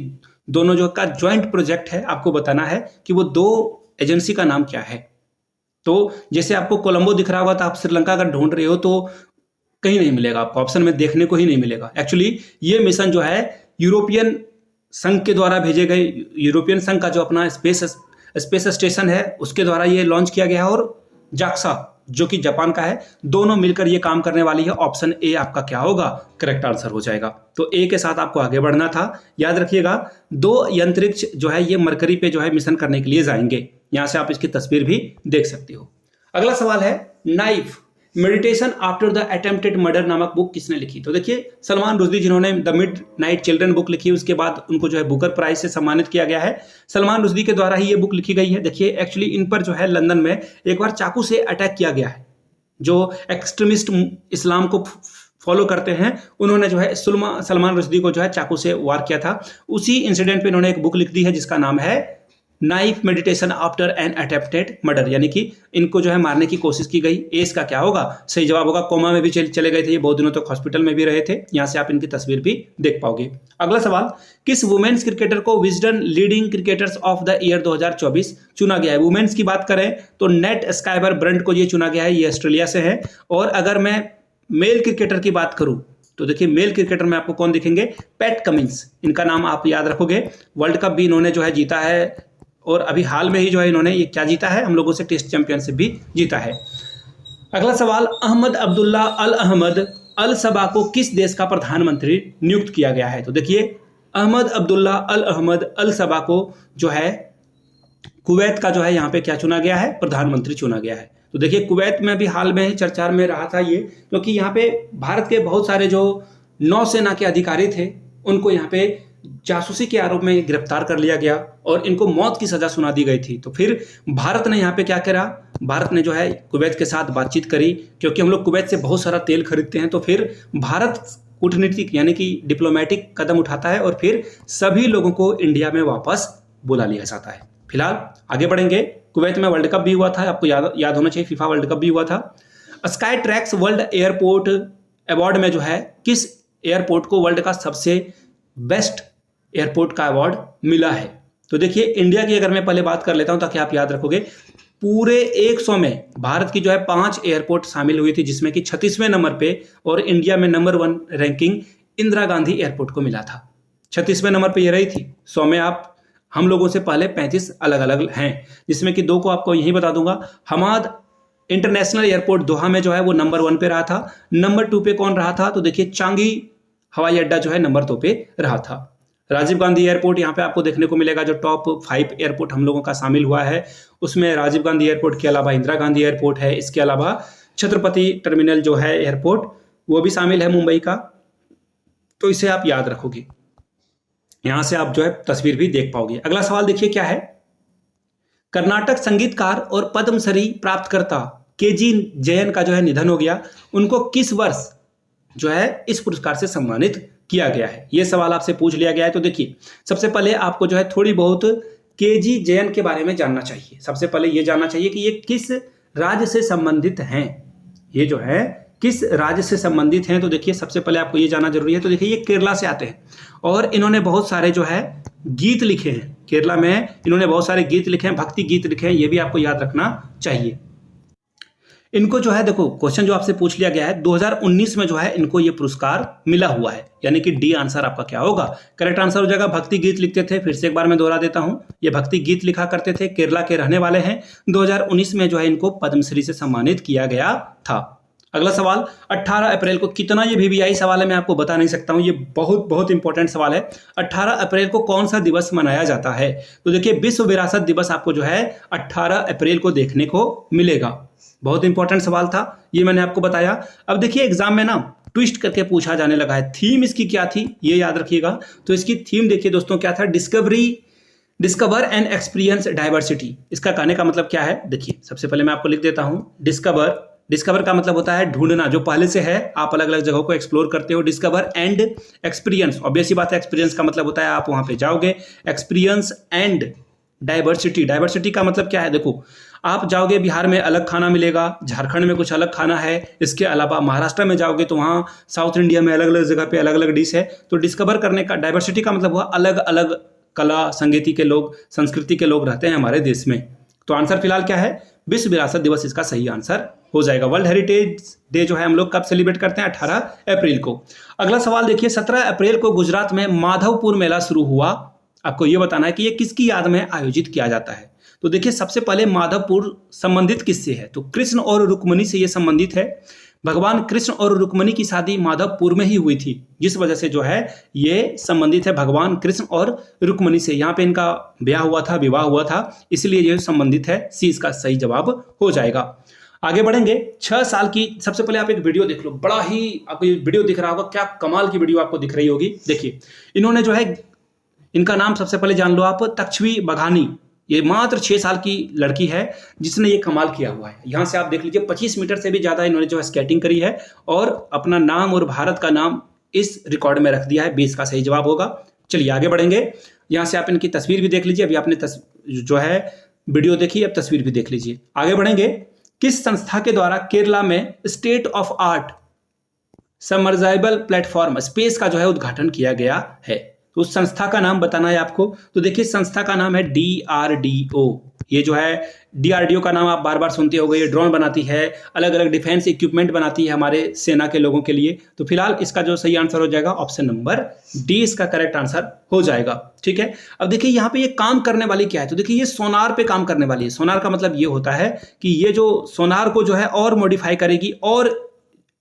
दोनों जो का ज्वाइंट प्रोजेक्ट है। आपको बताना है कि वो 2 एजेंसी का नाम क्या है। तो जैसे आपको कोलंबो दिख रहा होगा तो आप श्रीलंका अगर ढूंढ रहे हो तो कहीं नहीं मिलेगा आपको, ऑप्शन में देखने को ही नहीं मिलेगा। एक्चुअली ये मिशन जो है यूरोपियन संघ के द्वारा भेजे गए, यूरोपियन संघ का जो अपना स्पेस स्टेशन है उसके द्वारा ये लॉन्च किया गया है, और जाक्सा जो कि जापान का है, दोनों मिलकर ये काम करने वाली है। ऑप्शन ए आपका क्या होगा? करेक्ट आंसर हो जाएगा। तो ए के साथ आपको आगे बढ़ना था। याद रखिएगा 2 अंतरिक्ष जो है ये मरकरी पे जो है मिशन करने के लिए जाएंगे। यहां से आप इसकी तस्वीर भी देख सकते हो। अगला सवाल है knife meditation after the attempted murder नामक बुक किसने लिखी? तो देखिए सलमान रुश्दी जिन्होंने द मिडनाइट चिल्ड्रन बुक लिखी, उसके बाद उनको जो है बुकर प्राइज से सम्मानित किया गया है। सलमान रुश्दी के द्वारा ही ये बुक लिखी गई है। देखिए एक्चुअली इन पर जो है लंदन में एक बार चाकू से अटैक किया गया है। जो एक्सट्रीमिस्ट इस्लाम को फॉलो करते हैं उन्होंने जो है सलमान रुश्दी को जो है चाकू से वार किया था। उसी इंसिडेंट पे इन्होंने एक बुक लिख दी है जिसका नाम है knife meditation after an attempted murder, यानी कि इनको जो है मारने की कोशिश की गई। एस का क्या होगा? सही जवाब होगा। कोमा में भी चले गए थे ये, बहुत दिनों तक हॉस्पिटल में भी रहे थे। यहां से आप इनकी तस्वीर भी देख पाओगे। अगला सवाल, किस वुमेन्स क्रिकेटर को Wisden leading cricketers of the year 2024 चुना गया है? वुमेन्स की बात करें तो नेट स्काइबर ब्रंट को ये चुना गया है, ये ऑस्ट्रेलिया से है। और अगर मैं मेल क्रिकेटर की बात करूं तो देखिए मेल क्रिकेटर में आपको कौन दिखेंगे? पैट कमिंस, इनका नाम आप याद रखोगे। वर्ल्ड कप भी इन्होंने जो है जीता है, और अभी हाल में ही जो है इन्होंने ये क्या जीता है? हम लोगों से टेस्ट चैंपियनशिप भी जीता है। अगला सवाल, अहमद अब्दुल्ला अल अहमद अल सबा को किस देश का प्रधानमंत्री नियुक्त किया गया है? तो देखिए अहमद अब्दुल्ला अल अहमद अल सबा को जो है कुवैत का जो है यहाँ पे क्या चुना गया है? प्रधानमंत्री चुना गया है। तो देखिए कुवैत में भी हाल में ही चर्चा में रहा था ये, क्योंकि यहाँ पे भारत के बहुत सारे जो नौसेना के अधिकारी थे उनको यहाँ पे जासूसी के आरोप में गिरफ्तार कर लिया गया और इनको मौत की सजा सुना दी गई थी। तो फिर भारत ने यहाँ पे क्या करा? भारत ने जो है कुवैत के साथ बातचीत करी, क्योंकि हम लोग कुवैत से बहुत सारा तेल खरीदते हैं। तो फिर भारत कूटनीतिक यानी कि डिप्लोमेटिक कदम उठाता है और फिर सभी लोगों को इंडिया में वापस बुला लिया जाता है। फिलहाल आगे बढ़ेंगे। कुवैत में वर्ल्ड कप भी हुआ था, आपको याद होना चाहिए, फीफा वर्ल्ड कप भी हुआ था। Sky tracks world airport award में जो है किस एयरपोर्ट को वर्ल्ड का सबसे बेस्ट एयरपोर्ट का अवार्ड मिला है? तो देखिए इंडिया की अगर मैं पहले बात कर लेता हूं ताकि आप याद रखोगे, पूरे 100 में भारत की जो है 5 एयरपोर्ट शामिल हुई थी, जिसमें कि 36वें नंबर पे और इंडिया में number 1 ranking Indira Gandhi airport को मिला था। 36वें नंबर पे ये रही थी। 100 में आप हम लोगों से पहले 35 अलग अलग हैं, जिसमें कि 2 को आपको यही बता दूंगा। हमाद इंटरनेशनल एयरपोर्ट दोहा में जो है वो नंबर 1 पे रहा था। नंबर 2 पे कौन रहा था? तो देखिए चांगी हवाई अड्डा जो है नंबर 2 पे रहा था। राजीव गांधी एयरपोर्ट यहाँ पे आपको देखने को मिलेगा, जो टॉप 5 एयरपोर्ट हम लोगों का शामिल हुआ है उसमें राजीव गांधी एयरपोर्ट के अलावा इंदिरा गांधी एयरपोर्ट है। इसके अलावा छत्रपति टर्मिनल जो है एयरपोर्ट वो भी शामिल है मुंबई का। तो इसे आप याद रखोगे, यहां से आप जो है तस्वीर भी देख पाओगे। अगला सवाल देखिए क्या है। कर्नाटक संगीतकार और पद्मश्री प्राप्तकर्ता केजी जयन का जो है निधन हो गया। उनको किस वर्ष जो है इस पुरस्कार से सम्मानित किया गया है? यह सवाल आपसे पूछ लिया गया है। तो देखिए सबसे पहले आपको जो है थोड़ी बहुत केजी जयन के बारे में जानना चाहिए। सबसे पहले यह जानना चाहिए कि ये किस राज्य से संबंधित हैं, ये जो है किस राज्य से संबंधित हैं। तो देखिए सबसे पहले आपको ये जानना जरूरी है। तो देखिए ये केरला से आते हैं और इन्होंने बहुत सारे जो है गीत लिखे हैं। केरला में इन्होंने बहुत सारे गीत लिखे हैं, भक्ति गीत लिखे हैं, ये भी आपको याद रखना चाहिए। इनको जो है देखो क्वेश्चन जो आपसे पूछ लिया गया है 2019 में जो है इनको ये पुरस्कार मिला हुआ है, यानी कि डी आंसर आपका क्या होगा? करेक्ट आंसर हो जाएगा भक्ति गीत लिखते थे। फिर से एक बार मैं दोहरा देता हूं, ये भक्ति गीत लिखा करते थे, केरला के रहने वाले हैं। 2019 में जो है इनको पद्मश्री से सम्मानित किया गया था। अगला सवाल, 18 अप्रैल को कितना, ये VVI सवाल है, मैं आपको बता नहीं सकता हूं, ये बहुत बहुत इंपॉर्टेंट सवाल है। 18 अप्रैल को कौन सा दिवस मनाया जाता है? तो देखिए विश्व विरासत दिवस आपको जो है 18 अप्रैल को देखने को मिलेगा। बहुत इंपॉर्टेंट सवाल था, ये मैंने आपको बताया। अब देखिए एग्जाम में ना ट्विस्ट करके पूछा जाने लगा है। थीम इसकी क्या थी ये याद रखिएगा। तो इसकी थीम देखिए दोस्तों क्या था, डिस्कवर एंड एक्सपीरियंस डाइवर्सिटी। इसका कहने का मतलब क्या है, देखिए सबसे पहले मैं आपको लिख देता हूं। डिस्कवर का मतलब होता है ढूंढना, जो पहले से है आप अलग अलग जगहों को एक्सप्लोर करते हो। डिस्कवर एंड एक्सपीरियंस, ऑब्वियस सी बात है, एक्सपीरियंस का मतलब होता है आप वहां पे जाओगे। एक्सपीरियंस एंड डाइवर्सिटी का मतलब क्या है, देखो आप जाओगे बिहार में अलग खाना मिलेगा, झारखंड में कुछ अलग खाना है, इसके अलावा महाराष्ट्र में जाओगे तो वहाँ साउथ इंडिया में अलग अलग जगह पे अलग अलग डिश है। तो डिस्कवर करने का, डाइवर्सिटी का मतलब हुआ अलग अलग कला संगीति के लोग, संस्कृति के लोग रहते हैं हमारे देश में। तो आंसर फिलहाल क्या है, विश्व विरासत दिवस इसका सही आंसर हो जाएगा। वर्ल्ड हेरिटेज डे जो है हम लोग कब सेलिब्रेट करते हैं, 18 अप्रैल को। अगला सवाल देखिए, 17 अप्रैल को गुजरात में माधवपुर मेला शुरू हुआ। आपको यह बताना है कि यह किसकी याद में आयोजित किया जाता है। तो देखिए सबसे पहले माधवपुर संबंधित किससे है, तो कृष्ण और रुक्मणी से यह संबंधित है। भगवान कृष्ण और रुक्मणी की शादी माधवपुर में ही हुई थी, जिस वजह से जो है ये संबंधित है भगवान कृष्ण और रुक्मणी से। यहाँ पे इनका ब्याह हुआ था, विवाह हुआ था, इसलिए ये संबंधित है। सी इसका सही जवाब हो जाएगा। आगे बढ़ेंगे। 6 साल की, सबसे पहले आप एक वीडियो देख लो, बड़ा ही आपको ये वीडियो दिख रहा होगा, क्या कमाल की वीडियो आपको दिख रही होगी। देखिए इन्होंने जो है, इनका नाम सबसे पहले जान लो आप, तक्षवी बघानी। ये मात्र 6 साल की लड़की है जिसने ये कमाल किया हुआ है। यहाँ से आप देख लीजिए 25 मीटर से भी ज़्यादा इन्होंने जो है स्केटिंग करी है और अपना नाम और भारत का नाम इस रिकॉर्ड में रख दिया है। 20 का सही जवाब होगा। चलिए आगे बढ़ेंगे। यहाँ से आप इनकी तस्वीर भी देख लीजिए। अभी आपने जो है वीडियो देखी, अब तस्वीर भी देख लीजिए। आगे बढ़ेंगे। किस संस्था के द्वारा केरला में state of art submersible platform space का जो है उद्घाटन किया गया है? तो उस संस्था का नाम बताना है आपको। तो देखिए संस्था का नाम है DRDO। ये जो है DRDO का नाम आप बार बार सुनते होंगे। ये ड्रोन बनाती है, अलग अलग डिफेंस इक्विपमेंट बनाती है हमारे सेना के लोगों के लिए। तो फिलहाल इसका जो सही आंसर हो जाएगा ऑप्शन नंबर डी, इसका करेक्ट आंसर हो जाएगा। ठीक है, अब देखिए यहाँ पे ये काम करने वाली क्या है, तो देखिए ये सोनार पे काम करने वाली है। सोनार का मतलब ये होता है कि ये जो सोनार को जो है और मॉडिफाई करेगी और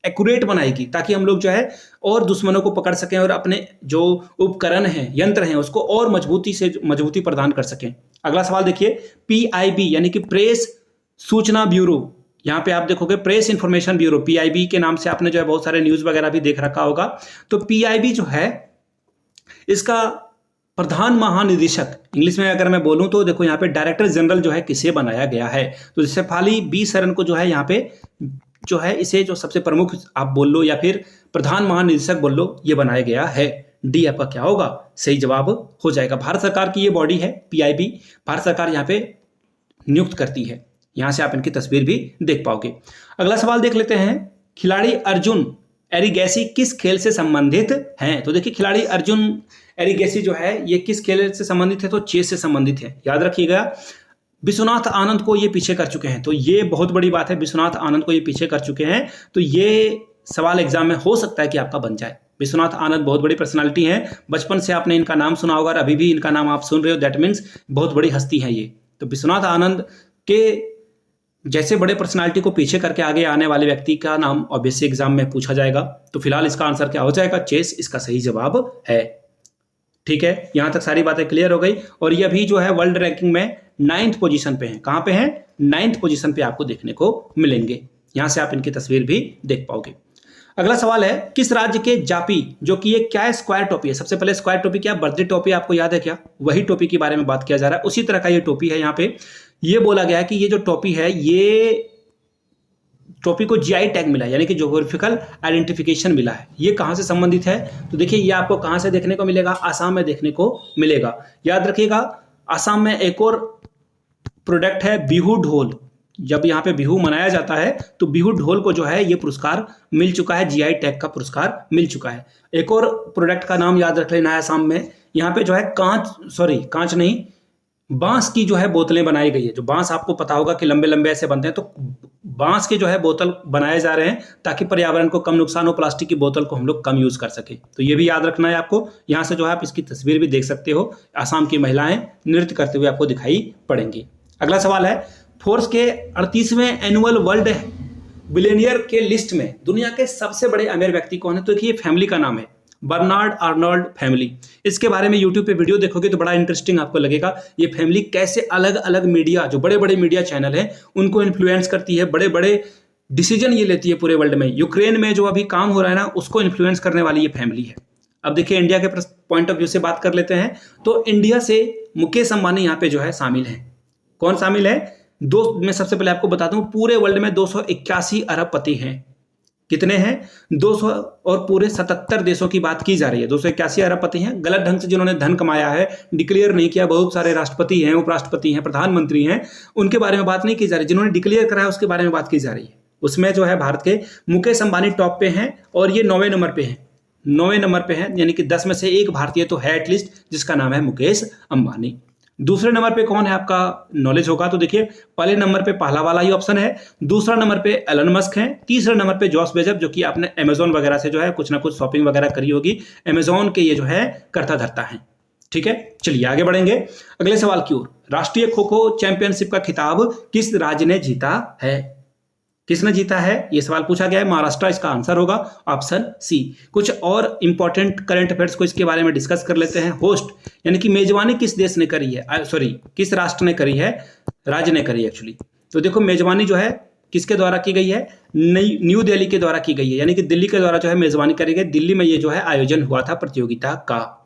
एक्यूरेट बनाएगी, ताकि हम लोग जो है और दुश्मनों को पकड़ सकें और अपने जो उपकरण हैं, यंत्र हैं, उसको और मजबूती प्रदान कर सकें। अगला सवाल देखिए, PIB यानी कि प्रेस सूचना ब्यूरो। यहाँ पे आप देखोगे प्रेस इंफॉर्मेशन ब्यूरो, PIB के नाम से आपने जो है बहुत सारे न्यूज वगैरह भी देख रखा होगा। तो PIB जो है इसका प्रधान महानिदेशक, इंग्लिश में अगर मैं बोलूं तो देखो यहाँ पे डायरेक्टर जनरल जो है किसे बनाया गया है, तो शेफाली B सरन को जो है यहाँ पे जो है इसे जो सबसे प्रमुख आप बोल लो या फिर प्रधान महानिदेशक बोल लो, ये बनाया गया है। डी आपका क्या होगा, सही जवाब हो जाएगा। भारत सरकार की ये बॉडी है PIB, भारत सरकार यहाँ पे नियुक्त करती है। यहाँ से आप इनकी तस्वीर भी देख पाओगे। अगला सवाल देख लेते हैं। खिलाड़ी अर्जुन एरिगैसी किस खेल से संबंधित हैं? तो देखिए खिलाड़ी अर्जुन एरिगैसी जो है ये किस खेल से संबंधित है, तो चेस से संबंधित है। याद रखिएगा विश्वनाथ आनंद को ये पीछे कर चुके हैं, तो ये बहुत बड़ी बात है। विश्वनाथ आनंद को ये पीछे कर चुके हैं, तो ये सवाल एग्जाम में हो सकता है कि आपका बन जाए। विश्वनाथ आनंद बहुत बड़ी पर्सनालिटी हैं, बचपन से आपने इनका नाम सुना होगा और अभी भी इनका नाम आप सुन रहे हो, दैट मीन्स बहुत बड़ी हस्ती है ये। तो विश्वनाथ आनंद के जैसे बड़े पर्सनालिटी को पीछे करके आगे आने वाले व्यक्ति का नाम ऑब्वियसली एग्जाम में पूछा जाएगा। तो फिलहाल इसका आंसर क्या हो जाएगा, चेस इसका सही जवाब है। ठीक है, यहां तक सारी बातें क्लियर हो गई। और ये अभी जो है वर्ल्ड रैंकिंग में 9th पोजीशन पे हैं। कहां पे हैं, 9th पोजीशन पे आपको देखने को मिलेंगे। यहां से आप इनकी तस्वीर भी देख पाओगे। अगला सवाल है, किस राज्य के जापी, जो कि ये क्या है, स्क्वायर टोपी है। सबसे पहले स्क्वायर टोपी क्या, बर्दे टोपी आपको याद है क्या, वही टोपी के बारे में बात किया जा रहा है। उसी तरह का ये टोपी है। यहाँ पे ये बोला गया है कि ये जो टोपी है, ये टोपी को GI टैग मिला है, यानी कि ज्योग्राफिकल आइडेंटिफिकेशन मिला है। ये कहां से संबंधित है, तो देखिए ये आपको कहां से देखने को मिलेगा, आसाम में देखने को मिलेगा। याद रखिएगा आसाम में एक और प्रोडक्ट है बिहू ढोल। जब यहाँ पे बिहू मनाया जाता है तो बिहू ढोल को जो है ये पुरस्कार मिल चुका है, GI टैग का पुरस्कार मिल चुका है। एक और प्रोडक्ट का नाम याद रख लेना है। आसाम में यहाँ पे जो है कांच नहीं, बांस की जो है बोतलें बनाई गई है। जो बांस आपको पता होगा कि लंबे लंबे ऐसे बनते हैं, तो बांस के जो है बोतल बनाए जा रहे हैं ताकि पर्यावरण को कम नुकसान हो, प्लास्टिक की बोतल को हम लोग कम यूज कर सके। तो ये भी याद रखना है आपको। यहाँ से जो है आप इसकी तस्वीर भी देख सकते हो, आसाम की महिलाएं नृत्य करते हुए आपको दिखाई पड़ेंगी। अगला सवाल है, फोर्ब्स के 38वें एनुअल वर्ल्ड बिलियनियर के लिस्ट में दुनिया के सबसे बड़े अमीर व्यक्ति कौन है? तो देखिए फैमिली का नाम है बर्नार्ड आर्नोल्ड फैमिली। इसके बारे में यूट्यूब पे वीडियो देखोगे तो बड़ा इंटरेस्टिंग आपको लगेगा। ये फैमिली कैसे अलग अलग मीडिया, जो बड़े बड़े मीडिया चैनल हैं, उनको इन्फ्लुएंस करती है, बड़े बड़े डिसीजन ये लेती है पूरे वर्ल्ड में। यूक्रेन में जो अभी काम हो रहा है ना, उसको इन्फ्लुएंस करने वाली ये फैमिली है। अब देखिए इंडिया के पॉइंट ऑफ व्यू से बात कर लेते हैं, तो इंडिया से मुकेश अंबानी यहाँ पे जो है शामिल है। कौन शामिल है? मैं सबसे पहले आपको बता दूं, पूरे वर्ल्ड में 281 अरबपति हैं। कितने हैं? 200, और पूरे 77 देशों की बात की जा रही है। 281 अरबपति हैं। गलत ढंग से जिन्होंने धन कमाया है, डिक्लेयर नहीं किया, बहुत सारे राष्ट्रपति हैं, उपराष्ट्रपति हैं, प्रधानमंत्री हैं, उनके बारे में बात नहीं की जा रही। जिन्होंने डिक्लेयर करा है उसके बारे में बात की जा रही है। उसमें जो है भारत के मुकेश अंबानी टॉप पे हैं और ये 9वें नंबर पे हैं। 9वें नंबर पे हैं, यानी कि 10 में से एक भारतीय तो है एटलीस्ट, जिसका नाम है मुकेश अंबानी। दूसरे नंबर पे कौन है आपका नॉलेज होगा, तो देखिए पहले नंबर पे पहला वाला ही ऑप्शन है। दूसरा नंबर पे एलन मस्क है। तीसरे नंबर पे जॉस बेजोस, जो कि आपने अमेजोन वगैरह से जो है कुछ ना कुछ शॉपिंग वगैरह करी होगी, अमेजोन के ये जो है करता धरता है। ठीक है, चलिए आगे बढ़ेंगे अगले सवाल की ओर। राष्ट्रीय खो खो चैंपियनशिप का खिताब किस राज्य ने जीता है? किसने जीता है? ये सवाल पूछा गया है। महाराष्ट्र इसका आंसर होगा, ऑप्शन सी। कुछ और इंपॉर्टेंट करंट अफेयर्स को इसके बारे में डिस्कस कर लेते हैं। होस्ट यानी कि मेजबानी किस देश ने करी है, सॉरी किस राष्ट्र ने करी है? राज्य ने करी है एक्चुअली। तो देखो मेजबानी जो है किसके द्वारा की गई है? न्यू दिल्ली के द्वारा की गई है, यानी कि दिल्ली के द्वारा जो है मेजबानी करी गई। दिल्ली में ये जो है आयोजन हुआ था प्रतियोगिता का।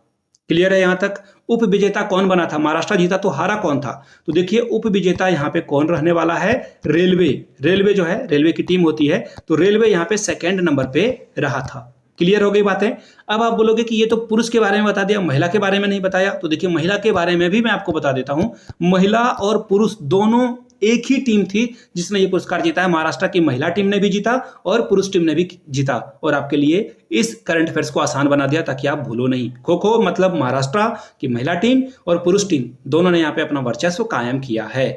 क्लियर है यहाँ तक? उप विजेता कौन बना था? महाराष्ट्र जीता, तो हारा कौन था? तो देखिए उप विजेता यहाँ पे कौन रहने वाला है? रेलवे। रेलवे जो है, रेलवे की टीम होती है, तो रेलवे यहाँ पे 2nd नंबर पे रहा था। क्लियर हो गई बातें? अब आप बोलोगे कि ये तो पुरुष के बारे में बता दिया, महिला के बारे में नहीं बताया। तो देखिए महिला के बारे में भी मैं आपको बता देता हूं। महिला और पुरुष दोनों एक ही टीम थी जिसने ये पुरस्कार जीता है। महाराष्ट्र की महिला टीम ने भी जीता और पुरुष टीम ने भी जीता। और आपके लिए इस करंट अफेयर्स को आसान बना दिया ताकि आप भूलो नहीं। खो खो मतलब महाराष्ट्र की महिला टीम और पुरुष टीम दोनों ने यहाँ पे अपना वर्चस्व कायम किया है।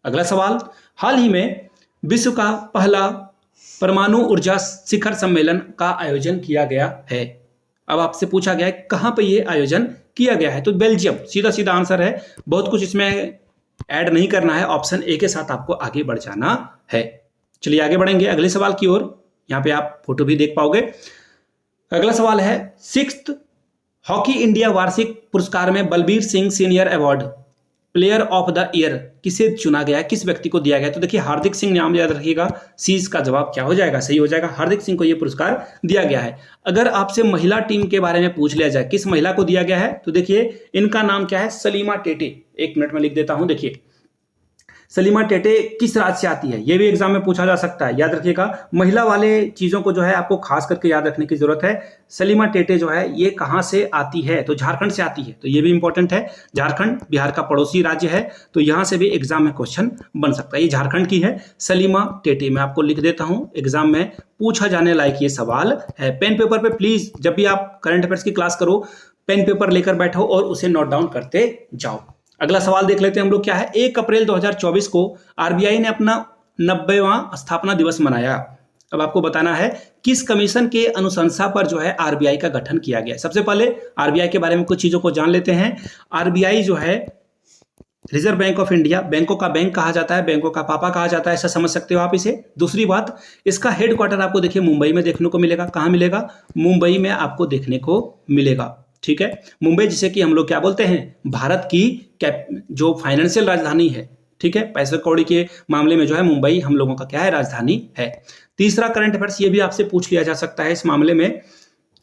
अगला सवाल, हाल ही में विश्व का पहला परमाणु ऊर्जा शिखर सम्मेलन का आयोजन किया गया है। अब आपसे पूछा गया है कहां पे ये आयोजन किया गया है, तो बेल्जियम। सीधा सीधा आंसर है, बहुत कुछ इसमें ऐड नहीं करना है, ऑप्शन ए के साथ आपको आगे बढ़ जाना है। चलिए आगे बढ़ेंगे अगले सवाल की ओर। यहां पे आप फोटो भी देख पाओगे। अगला सवाल है, 6th हॉकी इंडिया वार्षिक पुरस्कार में Balbir Singh senior award player of the year किसे चुना गया है, किस व्यक्ति को दिया गया? तो देखिए हार्दिक सिंह नाम याद रखिएगा। सी इसका जवाब क्या हो जाएगा? सही हो जाएगा। हार्दिक सिंह को यह पुरस्कार दिया गया है। अगर आपसे महिला टीम के बारे में पूछ लिया जाए किस महिला को दिया गया है, तो देखिए इनका नाम क्या है? सलीमा टेटे। 1 मिनट में लिख देता हूं। देखिए सलीमा टेटे किस राज्य से आती है, यह भी एग्जाम में पूछा जा सकता है। याद रखिएगा, महिला वाले चीजों को जो है आपको खास करके याद रखने की जरूरत है। सलीमा टेटे जो है ये कहां से आती है, तो झारखंड से आती है, तो ये भी इंपॉर्टेंट है। झारखंड बिहार का पड़ोसी राज्य है, तो यहां से भी एग्जाम में क्वेश्चन बन सकता है। ये झारखंड की है सलीमा टेटे। मैं आपको लिख देता हूं, एग्जाम में पूछा जाने लायक ये सवाल है। पेन पेपर पे प्लीज, जब भी आप करंट अफेयर्स की क्लास करो, पेन पेपर लेकर बैठो और उसे नोट डाउन करते जाओ। अगला सवाल देख लेते हैं हम लोग क्या है। 1 अप्रैल 2024 को आरबीआई ने अपना 90वां स्थापना दिवस मनाया। अब आपको बताना है किस कमीशन के अनुशंसा पर जो है आरबीआई का गठन किया गया है। सबसे पहले आरबीआई के बारे में कुछ चीजों को जान लेते हैं। आरबीआई जो है रिजर्व बैंक ऑफ इंडिया, बैंकों का बैंक कहा जाता है, बैंकों का पापा कहा जाता है, ऐसा समझ सकते हो आप इसे। दूसरी बात, इसका हेडक्वार्टर आपको देखिए मुंबई में देखने को मिलेगा। कहां मिलेगा? मुंबई में आपको देखने को मिलेगा। ठीक है, मुंबई जिसे कि हम लोग क्या बोलते हैं, भारत की जो फाइनेंशियल राजधानी है। ठीक है, पैसे कौड़ी के मामले में जो है मुंबई हम लोगों का क्या है, राजधानी है। तीसरा करंट अफेयर्स ये भी आपसे पूछ लिया जा सकता है। इस मामले में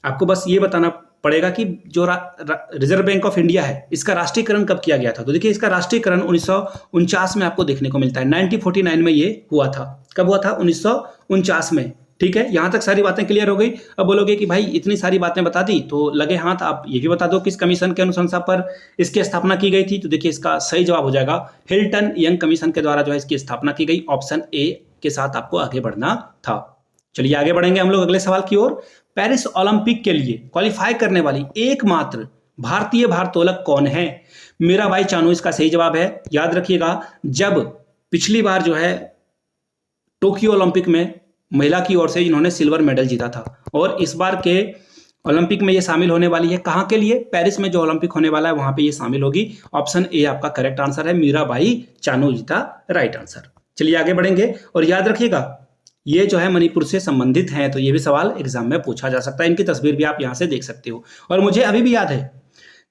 आपको बस ये बताना पड़ेगा कि जो रिजर्व बैंक ऑफ इंडिया है, इसका राष्ट्रीयकरण कब किया गया था। तो देखिए इसका राष्ट्रीयकरण 1949 में आपको देखने को मिलता है। 1949 में ये हुआ था। कब हुआ था? 1949 में। ठीक है, यहां तक सारी बातें क्लियर हो गई। अब बोलोगे कि भाई इतनी सारी बातें बता दी, तो लगे हाथ आप ये भी बता दो किस कमीशन के अनुशंसा पर इसकी स्थापना की गई थी। तो देखिए इसका सही जवाब हो जाएगा हिल्टन यंग कमीशन के द्वारा जो है इसकी स्थापना की गई। ऑप्शन ए के साथ आपको आगे बढ़ना था। चलिए आगे बढ़ेंगे हम लोग अगले सवाल की ओर। पेरिस ओलंपिक के लिए क्वालिफाई करने वाली एकमात्र भारतीय भारोत्तोलक कौन है? मीराबाई चानू इसका सही जवाब है। याद रखिएगा, जब पिछली बार जो है टोक्यो ओलंपिक में महिला की ओर से इन्होंने सिल्वर मेडल जीता था। और इस बार के ओलंपिक में ये शामिल होने वाली है, कहाँ के लिए? पेरिस में जो ओलंपिक होने वाला है वहां पे ये शामिल होगी। ऑप्शन ए आपका करेक्ट आंसर है, मीराबाई चानू जी था राइट आंसर। चलिए आगे बढ़ेंगे और याद रखिएगा ये जो है मणिपुर से संबंधित हैं, तो ये भी सवाल एग्जाम में पूछा जा सकता है। इनकी तस्वीर भी आप यहाँ से देख सकते हो। और मुझे अभी भी याद है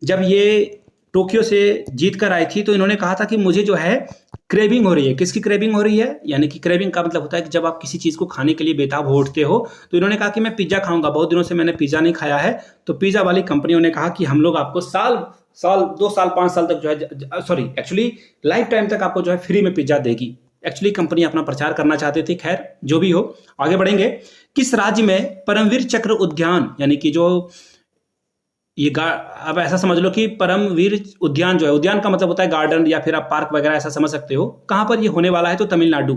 जब ये टोक्यो से जीत कर आई थी तो इन्होंने कहा था कि मुझे जो है क्रेविंग हो रही है। किसकी क्रेविंग हो रही है? यानी कि क्रेविंग का मतलब होता है कि जब आप किसी चीज़ को खाने के लिए बेताब हो उठते हो, तो इन्होंने कहा कि मैं पिज्ज़ा खाऊंगा, बहुत दिनों से मैंने पिज्ज़ा नहीं खाया है। तो पिज्ज़ा वाली कंपनियों ने कहा कि हम लोग आपको साल 2 साल 5 साल तक जो है, सॉरी एक्चुअली लाइफ टाइम तक आपको जो है फ्री में पिज्ज़ा देगी। एक्चुअली कंपनी अपना प्रचार करना चाहती थी। खैर जो भी हो, आगे बढ़ेंगे। किस राज्य में परमवीर चक्र उद्यान, यानी कि जो ये अब ऐसा समझ लो कि परमवीर उद्यान जो है, उद्यान का मतलब होता है गार्डन या फिर आप पार्क वगैरह ऐसा समझ सकते हो, कहाँ पर ये होने वाला है? तो तमिलनाडु।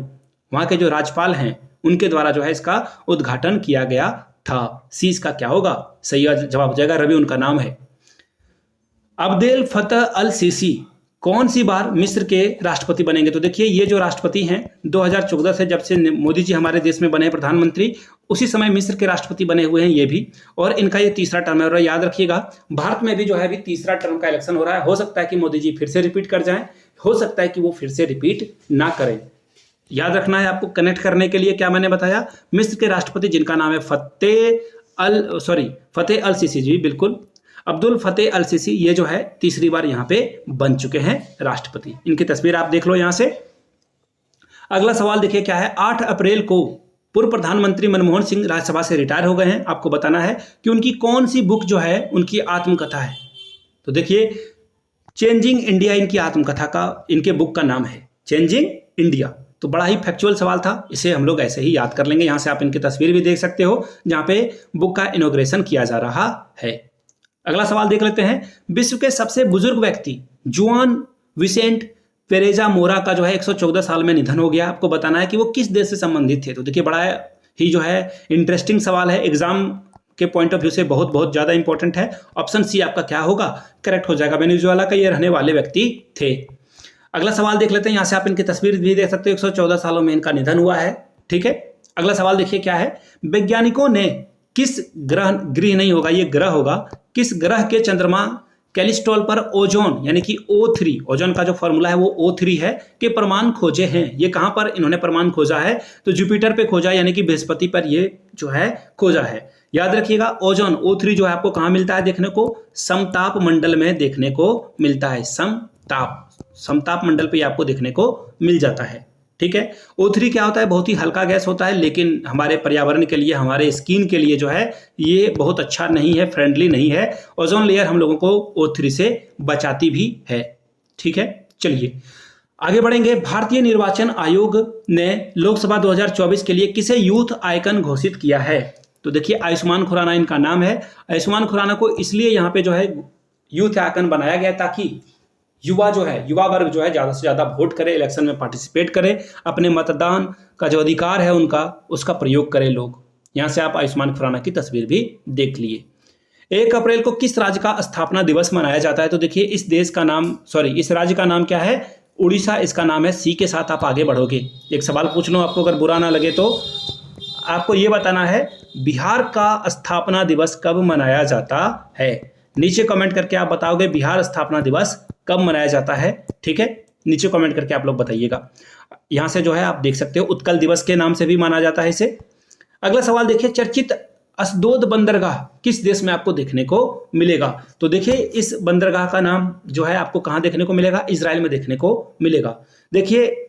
वहाँ के जो राज्यपाल हैं उनके द्वारा जो है इसका उद्घाटन किया गया था। सी इसका क्या होगा? सही जवाब हो जाएगा रवि, उनका नाम है। अब्देल फतह अल सीसी कौन सी बार मिस्र के राष्ट्रपति बनेंगे? तो देखिए ये जो राष्ट्रपति हैं 2014 से, जब से मोदी जी हमारे देश में बने प्रधानमंत्री, उसी समय मिस्र के राष्ट्रपति बने हुए हैं ये भी। और इनका ये तीसरा टर्म है। और याद रखिएगा भारत में भी जो है अभी तीसरा टर्म का इलेक्शन हो रहा है। हो सकता है कि मोदी जी फिर से रिपीट कर जाएं, हो सकता है कि वो फिर से रिपीट ना करें। याद रखना है आपको कनेक्ट करने के लिए क्या मैंने बताया, मिस्र के राष्ट्रपति जिनका नाम है फतेह अल सीसी जी, बिल्कुल अब्दुल फतेह अल सीसी, ये जो है तीसरी बार यहाँ पे बन चुके हैं राष्ट्रपति। इनकी तस्वीर आप देख लो यहाँ से। अगला सवाल देखिए क्या है। 8 अप्रैल को पूर्व प्रधानमंत्री मनमोहन सिंह राज्यसभा से रिटायर हो गए हैं। आपको बताना है कि उनकी कौन सी बुक जो है उनकी आत्मकथा है। तो देखिए चेंजिंग इंडिया इनकी आत्मकथा का, इनके बुक का नाम है चेंजिंग इंडिया। तो बड़ा ही फैक्चुअल सवाल था, इसे हम लोग ऐसे ही याद कर लेंगे। यहाँ से आप इनकी तस्वीर भी देख सकते हो जहाँ पे बुक का इनॉग्रेशन किया जा रहा है। अगला सवाल देख लेते हैं। विश्व के सबसे बुजुर्ग व्यक्ति जुआन विसेंट पेरेजा मोरा का जो है 114 साल में निधन हो गया। आपको बताना है कि वो किस देश से संबंधित थे। तो देखिए बड़ा ही जो है इंटरेस्टिंग सवाल है, एग्जाम के पॉइंट ऑफ व्यू से बहुत बहुत ज्यादा इंपॉर्टेंट है। ऑप्शन सी आपका क्या होगा? करेक्ट हो जाएगा, वेनेजुएला का ये रहने वाले व्यक्ति थे। अगला सवाल देख लेते हैं। यहाँ से आप इनकी तस्वीर भी देख सकते हो, 114 सालों में इनका निधन हुआ है। ठीक है, अगला सवाल देखिए क्या है। वैज्ञानिकों ने किस ग्रह नहीं होगा, ये ग्रह होगा, किस ग्रह के चंद्रमा कैलिस्टोल पर ओजोन यानी कि O3, ओजोन का जो फॉर्मूला है वो O3 है, के परमाणु खोजे हैं। ये कहां पर इन्होंने परमाणु खोजा है? तो जुपिटर पे खोजा, यानी कि बृहस्पति पर ये जो है खोजा है। याद रखिएगा ओजोन O3 जो है आपको कहां मिलता है देखने को? समताप मंडल में देखने को मिलता है। समताप मंडल पे आपको देखने को मिल जाता है। ठीक है, O3 क्या होता है? बहुत ही हल्का गैस होता है, लेकिन हमारे पर्यावरण के लिए, हमारे स्किन के लिए जो है ये बहुत अच्छा नहीं है, फ्रेंडली नहीं है। ओजोन लेयर हम लोगों को O3 से बचाती भी है। ठीक है, चलिए आगे बढ़ेंगे। भारतीय निर्वाचन आयोग ने लोकसभा 2024 के लिए किसे यूथ आइकन घोषित किया है? तो देखिए आयुष्मान खुराना इनका नाम है। आयुष्मान खुराना को इसलिए यहाँ पे जो है यूथ आइकन बनाया गया ताकि युवा जो है, युवा वर्ग जो है ज़्यादा से ज़्यादा वोट करे, इलेक्शन में पार्टिसिपेट करे, अपने मतदान का जो अधिकार है उनका, उसका प्रयोग करें लोग। यहाँ से आप आयुष्मान खुराना की तस्वीर भी देख लिए। 1 अप्रैल को किस राज्य का स्थापना दिवस मनाया जाता है? तो देखिए इस राज्य का नाम क्या है? उड़ीसा इसका नाम है। सी के साथ आप आगे बढ़ोगे। एक सवाल पूछ लो आपको, अगर बुरा ना लगे तो। आपको ये बताना है बिहार का स्थापना दिवस कब मनाया जाता है? नीचे कमेंट करके आप बताओगे बिहार स्थापना दिवस कब मनाया जाता है। ठीक है, नीचे कमेंट करके आप लोग बताइएगा। यहां से जो है आप देख सकते हो उत्कल दिवस के नाम से भी माना जाता है इसे। अगला सवाल देखिए, चर्चित अस्दोद बंदरगाह किस देश में आपको देखने को मिलेगा? तो देखिए इस बंदरगाह का नाम जो है आपको कहां देखने को मिलेगा? इजराइल में देखने को मिलेगा। देखिए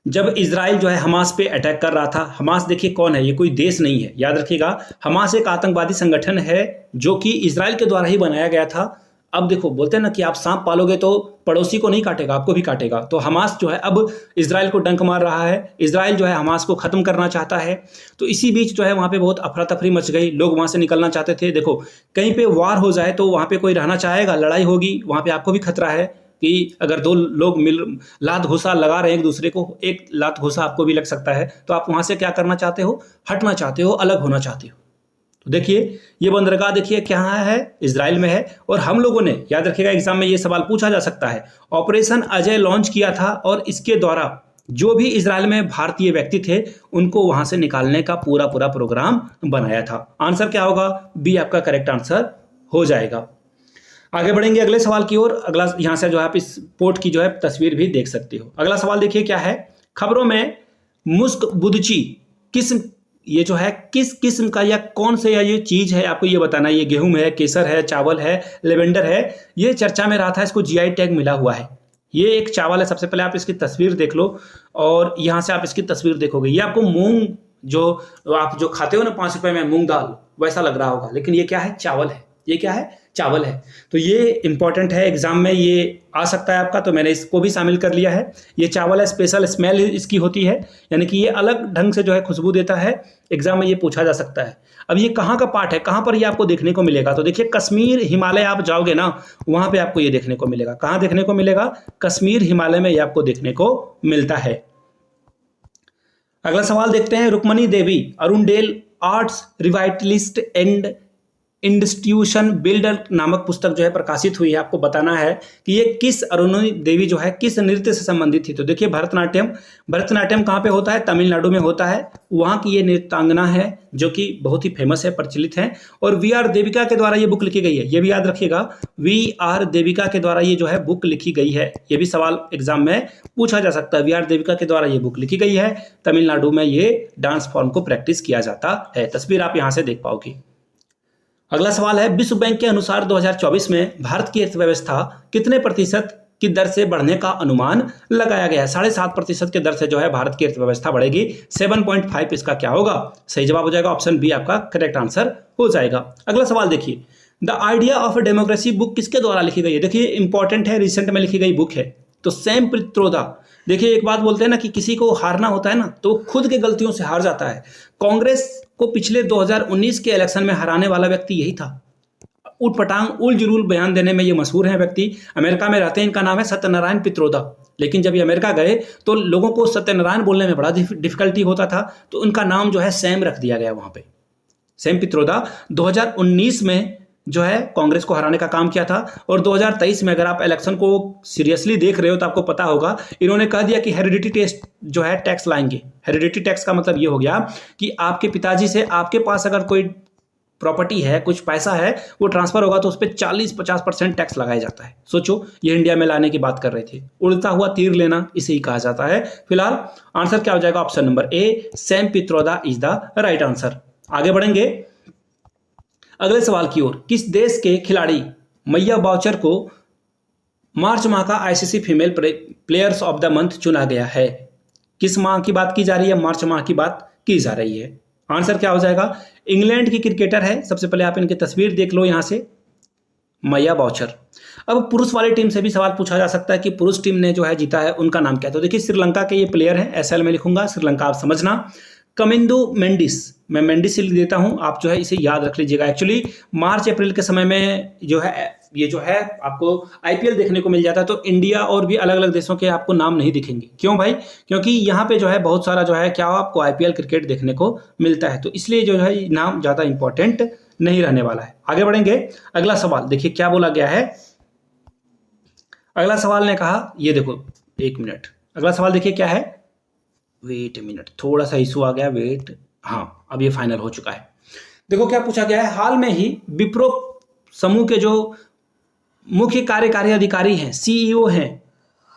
जब इजराइल जो है हमास पे अटैक कर रहा था, हमास देखिए कौन है? ये कोई देश नहीं है, याद रखिएगा। हमास एक आतंकवादी संगठन है जो कि इजराइल के द्वारा ही बनाया गया था। अब देखो बोलते हैं ना कि आप सांप पालोगे तो पड़ोसी को नहीं काटेगा, आपको भी काटेगा। तो हमास जो है अब इजराइल को डंक मार रहा है। इजराइल जो है हमास को खत्म करना चाहता है। तो इसी बीच जो है वहाँ पे बहुत अफरा तफरी मच गई, लोग वहाँ से निकलना चाहते थे। देखो कहीं पे वार हो जाए तो वहाँ पे कोई रहना चाहेगा? लड़ाई होगी, वहाँ पे आपको भी खतरा है कि अगर 2 लोग मिल लात घुसा लगा रहे हैं एक दूसरे को, एक लात घुसा आपको भी लग सकता है। तो आप वहाँ से क्या करना चाहते हो? हटना चाहते हो, अलग होना चाहते हो। तो देखिए ये बंदरगाह देखिए कहाँ है? इजराइल में है। और हम लोगों ने, याद रखिएगा एग्जाम में ये सवाल पूछा जा सकता है, ऑपरेशन अजय लॉन्च किया था और इसके द्वारा जो भी इजराइल में भारतीय व्यक्ति थे उनको वहां से निकालने का पूरा पूरा प्रोग्राम बनाया था। आंसर क्या होगा? बी आपका करेक्ट आंसर हो जाएगा। आगे बढ़ेंगे अगले सवाल की ओर। अगला यहां से जो है आप इस पोर्ट की जो है तस्वीर भी देख सकते हो। अगला सवाल देखिए क्या है। खबरों में मुस्क बुदची किस्म, ये जो है किस किस्म का या कौन से या ये चीज है, आपको ये बताना है। ये गेहूं है, केसर है, चावल है, लेवेंडर है। ये चर्चा में रहा था, इसको जीआई टैग मिला हुआ है। ये एक चावल है। सबसे पहले आप इसकी तस्वीर देख लो और यहां से आप इसकी तस्वीर देखोगे, ये आपको मूंग जो आप जो खाते हो ना 5 रुपए में मूंग दाल, वैसा लग रहा होगा, लेकिन ये क्या है? चावल है। ये क्या है? चावल है। तो ये इंपॉर्टेंट है, एग्जाम में ये आ सकता है आपका, तो मैंने इसको भी शामिल कर लिया है। ये चावल है, स्पेशल स्मेल इसकी होती है, यानी कि ये अलग ढंग से जो है खुशबू देता है। एग्जाम में ये पूछा जा सकता है। अब ये कहाँ का पार्ट है, कहाँ पर ये आपको देखने को मिलेगा? तो देखिए कश्मीर हिमालय आप जाओगे ना, वहां पे आपको ये देखने को मिलेगा। कहाँ देखने को मिलेगा? कश्मीर हिमालय में ये आपको देखने को मिलता है। अगला सवाल देखते हैं। Rukmini Devi Arundale arts revitalist and institution builder नामक पुस्तक जो है प्रकाशित हुई है। आपको बताना है कि ये किस अरुणि देवी जो है किस नृत्य से संबंधित थी। तो देखिए भरतनाट्यम। भरतनाट्यम कहाँ पे होता है? तमिलनाडु में होता है। वहाँ की ये नृत्यांगना है जो कि बहुत ही फेमस है, प्रचलित है। और वी आर देविका के द्वारा ये बुक लिखी गई है। ये भी याद रखिएगा, वी आर देविका के द्वारा ये जो है बुक लिखी गई है। ये भी सवाल एग्जाम में पूछा जा सकता है। वी आर देविका के द्वारा ये बुक लिखी गई है। तमिलनाडु में ये डांस फॉर्म को प्रैक्टिस किया जाता है। तस्वीर आप यहाँ से देख पाओगे। अगला सवाल है। विश्व बैंक के अनुसार 2024 में भारत की अर्थव्यवस्था कितने प्रतिशत की दर से बढ़ने का अनुमान लगाया गया है? 7.5% के दर से जो है भारत की अर्थव्यवस्था बढ़ेगी। 7.5 इसका क्या होगा? सही जवाब हो जाएगा ऑप्शन बी आपका करेक्ट आंसर हो जाएगा। अगला सवाल देखिए। The idea of democracy book किसके द्वारा लिखी गई है? देखिए इंपॉर्टेंट है, रिसेंट में लिखी गई बुक है। तो सैम पित्रोदा। देखिए एक बात बोलते हैं ना कि किसी को हारना होता है ना तो खुद की गलतियों से हार जाता है। कांग्रेस को पिछले 2019 के इलेक्शन में हराने वाला व्यक्ति यही था। उटपटांग उल जुलूल बयान देने में ये मशहूर है व्यक्ति। अमेरिका में रहते हैं। इनका नाम है सत्यनारायण पित्रोदा। लेकिन जब ये अमेरिका गए तो लोगों को सत्यनारायण बोलने में बड़ा डिफिकल्टी होता था, तो उनका नाम जो है सैम रख दिया गया वहां पे। सैम पित्रोदा 2019 में जो है कांग्रेस को हराने का काम किया था। और 2023 में अगर आप इलेक्शन को सीरियसली देख रहे हो तो आपको पता होगा, इन्होंने कह दिया कि हेरिडिटी टेस्ट जो है टैक्स लाएंगे। हेरिडिटी टैक्स का मतलब ये हो गया कि आपके पिताजी से आपके पास अगर कोई प्रॉपर्टी है, कुछ पैसा है, वो ट्रांसफर होगा तो उस पर 40-50% टैक्स लगाया जाता है। सोचो, ये इंडिया में लाने की बात कर रहे थे। उड़ता हुआ तीर लेना इसे ही कहा जाता है। फिलहाल आंसर क्या हो जाएगा? Option number A, Sam Pitroda is the right answer. आगे बढ़ेंगे अगले सवाल की ओर। किस देश के खिलाड़ी मैया बाउचर को मार्च माह का ICC female players of the month चुना गया है? किस माह की बात की जा रही है? मार्च माह की बात की जा रही है। आंसर क्या हो जाएगा? इंग्लैंड की क्रिकेटर है। सबसे पहले आप इनकी तस्वीर देख लो यहां से, मैया बाउचर। अब पुरुष वाली टीम से भी सवाल पूछा जा सकता है कि पुरुष टीम ने जो है जीता है, उनका नाम क्या है? तो देखिए श्रीलंका के ये प्लेयर है, एसएल में लिखूंगा, श्रीलंका आप समझना। कमिंदु मेंडिस, मैं मेंडिस लिख देता हूं, आप जो है इसे याद रख लीजिएगा। एक्चुअली मार्च अप्रैल के समय में जो है ये जो है आपको आईपीएल देखने को मिल जाता है, तो इंडिया और भी अलग अलग देशों के आपको नाम नहीं दिखेंगे। क्यों भाई? क्योंकि यहाँ पे जो है बहुत सारा जो है क्या आपको आईपीएल क्रिकेट देखने को मिलता है, तो इसलिए जो है नाम ज़्यादा इंपॉर्टेंट नहीं रहने वाला है। आगे बढ़ेंगे। अगला सवाल देखिए क्या बोला गया है। अगला सवाल ने कहा, ये देखो 1 मिनट, अगला सवाल देखिए क्या है। वेट मिनट, थोड़ा सा इशू आ गया, वेट। हाँ, अब ये फाइनल हो चुका है। देखो क्या पूछा गया है। हाल में ही विप्रो समूह के जो मुख्य कार्यकारी अधिकारी हैं, सीईओ हैं,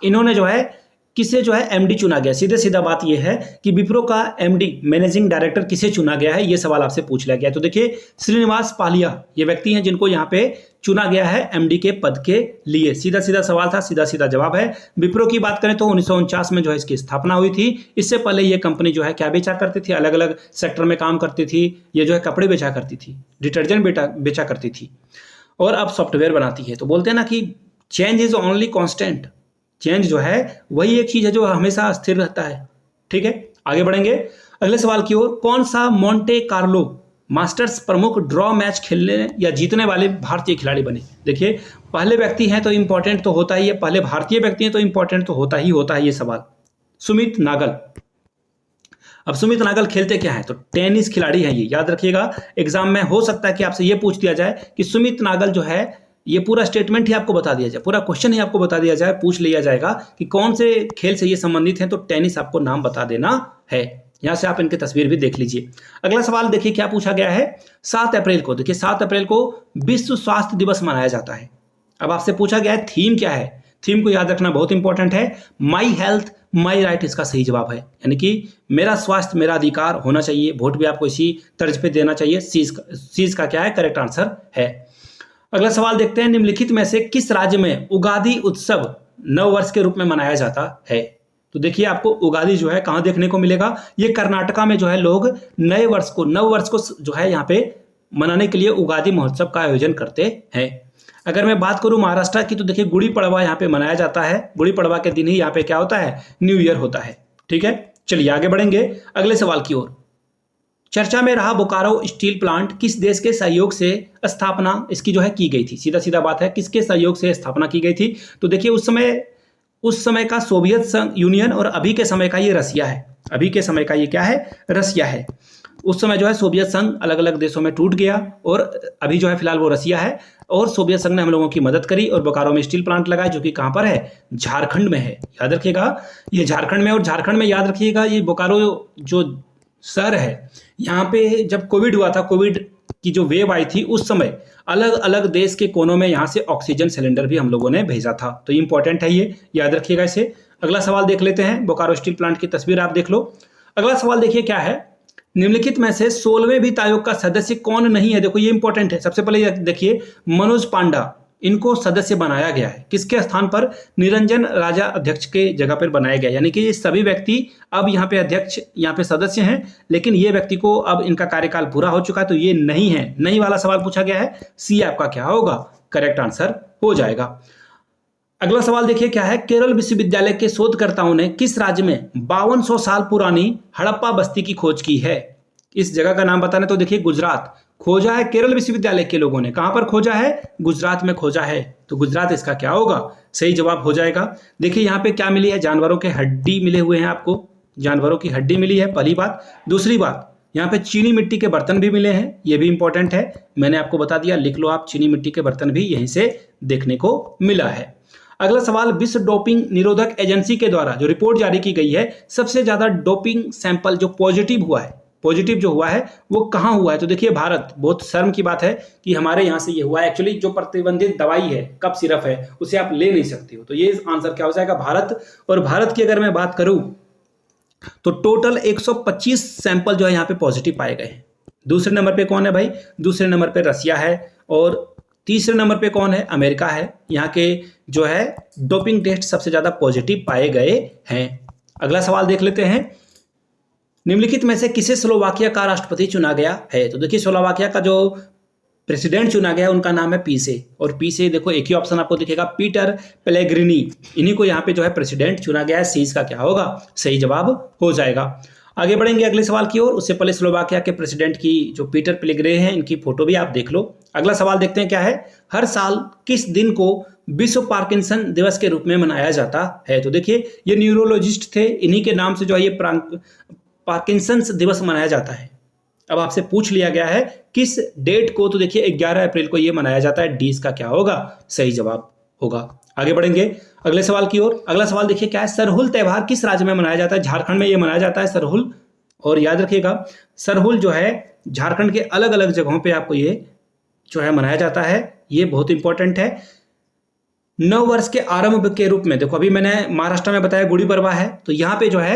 इन्होंने जो है किसे जो है एमडी चुना गया? सीधे सीधा बात यह है कि विप्रो का एमडी मैनेजिंग डायरेक्टर किसे चुना गया है, ये सवाल आपसे पूछ लिया गया। तो देखिए श्रीनिवास पालिया ये व्यक्ति हैं जिनको यहाँ पे चुना गया है एमडी के पद के लिए। सीधा सीधा सवाल था, सीधा सीधा जवाब है। विप्रो की बात करें तो 1949 में जो है इसकी स्थापना हुई थी। इससे पहले ये कंपनी जो है क्या बेचा करती थी? अलग अलग सेक्टर में काम करती थी। ये जो है कपड़े बेचा करती थी, डिटर्जेंट बेचा करती थी, और अब सॉफ्टवेयर बनाती है। तो बोलते हैं ना कि change is only constant. Change जो है वही एक चीज है जो हमेशा स्थिर रहता है। ठीक है, आगे बढ़ेंगे अगले सवाल की ओर। कौन सा मोंटे कार्लो मास्टर्स प्रमुख ड्रॉ मैच खेलने या जीतने वाले भारतीय खिलाड़ी बने? देखिए पहले व्यक्ति हैं तो इंपॉर्टेंट तो होता ही है, पहले भारतीय व्यक्ति हैं तो इंपॉर्टेंट तो होता ही ये सवाल। सुमित नागल। अब सुमित नागल खेलते क्या है? तो टेनिस खिलाड़ी हैं, ये याद रखिएगा। एग्जाम में हो सकता है कि आपसे ये पूछ दिया जाए कि सुमित नागल जो है ये पूरा स्टेटमेंट ही आपको बता दिया जाए, पूरा क्वेश्चन ही आपको बता दिया जाए, पूछ लिया जाएगा कि कौन से खेल से ये संबंधित हैं, तो टेनिस आपको नाम बता देना है। यहाँ से आप इनकी तस्वीर भी देख लीजिए। अगला सवाल देखिए क्या पूछा गया है। 7 अप्रैल को, देखिए 7 अप्रैल को विश्व स्वास्थ्य दिवस मनाया जाता है। अब आपसे पूछा गया है थीम क्या है। थीम को याद रखना बहुत इंपॉर्टेंट है। माई हेल्थ माई राइट इसका सही जवाब है, यानी कि मेरा स्वास्थ्य मेरा अधिकार होना चाहिए। वोट भी आपको इसी तर्ज पे देना चाहिए। सीज का क्या है, करेक्ट आंसर है। अगला सवाल देखते हैं, निम्नलिखित में से किस राज्य में उगादी उत्सव नव वर्ष के रूप में मनाया जाता है। तो देखिए आपको उगादी जो है कहाँ देखने को मिलेगा, ये कर्नाटका में जो है लोग नव वर्ष को जो है यहाँ पे मनाने के लिए उगादी महोत्सव का आयोजन करते हैं। अगर मैं बात करूं महाराष्ट्र की, तो देखिए गुड़ी पड़वा यहाँ पे मनाया जाता है। गुड़ी पड़वा के दिन ही यहाँ पे क्या होता है, न्यू ईयर होता है। ठीक है, चलिए आगे बढ़ेंगे अगले सवाल की ओर। चर्चा में रहा बोकारो स्टील प्लांट किस देश के सहयोग से स्थापना इसकी जो है की गई थी। सीधा सीधा बात है, किसके सहयोग से स्थापना की गई थी। तो देखिए उस समय का सोवियत संघ यूनियन और अभी के समय का ये रसिया है। अभी के समय का ये क्या है, रसिया है। उस समय जो है सोवियत संघ अलग अलग देशों में टूट गया और अभी जो है फिलहाल वो रसिया है। और सोवियत संघ ने हम लोगों की मदद करी और बोकारो में स्टील प्लांट लगाया, जो कि कहाँ पर है, झारखंड में है। याद रखिएगा ये झारखंड में, और झारखंड में याद रखिएगा ये बोकारो जो शहर है, यहाँ पे जब कोविड हुआ था, कोविड की जो वेव आई थी, उस समय अलग अलग देश के कोनों में यहाँ से ऑक्सीजन सिलेंडर भी हम लोगों ने भेजा था। तो इंपॉर्टेंट है, ये याद रखिएगा इसे। अगला सवाल देख लेते हैं, बोकारो स्टील प्लांट की तस्वीर आप देख लो। अगला सवाल देखिए क्या है, निम्नलिखित में से 16वें वित्त आयोग का सदस्य कौन नहीं है। देखो ये इंपॉर्टेंट है। सबसे पहले देखिए मनोज पांडा, इनको सदस्य बनाया गया है। किसके स्थान पर, निरंजन राजा अध्यक्ष के जगह पर बनाया गया, यानी कि ये सभी व्यक्ति अब यहाँ पे अध्यक्ष, यहाँ पे सदस्य हैं, लेकिन ये व्यक्ति को अब इनका कार्यकाल पूरा हो चुका है, तो ये नहीं है। नहीं वाला सवाल पूछा गया है, सी आपका क्या होगा, करेक्ट आंसर हो जाएगा। अगला सवाल देखिए क्या है, केरल विश्वविद्यालय के शोधकर्ताओं ने किस राज्य में 5200 साल पुरानी हड़प्पा बस्ती की खोज की है। इस जगह का नाम बताने, तो देखिए गुजरात खोजा है केरल विश्वविद्यालय के लोगों ने। कहां पर खोजा है, गुजरात में खोजा है। तो गुजरात इसका क्या होगा, सही जवाब हो जाएगा। देखिए यहाँ पे क्या मिली है, जानवरों के हड्डी मिले हुए हैं आपको, जानवरों की हड्डी मिली है, पहली बात। दूसरी बात, यहाँ पे चीनी मिट्टी के बर्तन भी मिले हैं, ये भी इंपॉर्टेंट है, मैंने आपको बता दिया, लिख लो आप, चीनी मिट्टी के बर्तन भी यहीं से देखने को मिला है। अगला सवाल, विश्व डोपिंग निरोधक एजेंसी के द्वारा जो रिपोर्ट जारी की गई है, सबसे ज्यादा डोपिंग सैंपल जो पॉजिटिव हुआ है, पॉजिटिव जो हुआ है वो कहाँ हुआ है। तो देखिए भारत, बहुत शर्म की बात है कि हमारे यहाँ से ये हुआ है। एक्चुअली जो प्रतिबंधित दवाई है, कफ सिरप है, उसे आप ले नहीं सकते हो। तो ये आंसर क्या हो जाएगा, भारत। और भारत की अगर मैं बात करूं तो टोटल 125 सैंपल जो है यहाँ पे पॉजिटिव पाए गए हैं। दूसरे नंबर पे कौन है भाई, दूसरे नंबर पे रसिया है, और तीसरे नंबर पे कौन है, अमेरिका है। यहाँ के जो है डोपिंग टेस्ट सबसे ज्यादा पॉजिटिव पाए गए हैं। अगला सवाल देख लेते हैं, निम्नलिखित में से किसे स्लोवाकिया का राष्ट्रपति चुना गया है। तो देखिए स्लोवाकिया का जो प्रेसिडेंट चुना गया उनका नाम है पीसे, और पीसे देखो एक ही ऑप्शन आपको दिखेगा, पीटर पेलेग्रिनी, इन्हीं को यहाँ पे जो है प्रेसिडेंट चुना गया है। सीज का क्या होगा, सही जवाब हो जाएगा। आगे बढ़ेंगे अगले सवाल की ओर। उससे पहले स्लोवाकिया के प्रेसिडेंट की जो पीटर पेलेग्रिनी हैं, इनकी फोटो भी आप देख लो। अगला सवाल देखते हैं क्या है, हर साल किस दिन को विश्व पार्किंसन दिवस के रूप में मनाया जाता है। तो देखिए ये न्यूरोलॉजिस्ट थे, इन्हीं के नाम से जो है ये पार्किंसंस दिवस मनाया जाता है। अब आपसे पूछ लिया गया है किस डेट को, तो देखिए 11 अप्रैल को ये मनाया जाता है। डी इसका क्या होगा, सही जवाब होगा। आगे बढ़ेंगे अगले सवाल की ओर। अगला सवाल देखिए क्या है, सरहुल त्योहार किस राज्य में मनाया जाता है। झारखंड में ये मनाया जाता है सरहुल। और याद रखिएगा सरहुल जो है झारखंड के अलग अलग जगहों पे आपको ये जो है मनाया जाता है, ये बहुत इंपॉर्टेंट है। नव वर्ष के आरंभ के रूप में, देखो अभी मैंने महाराष्ट्र में बताया गुड़ी पड़वा है, तो यहाँ पे जो है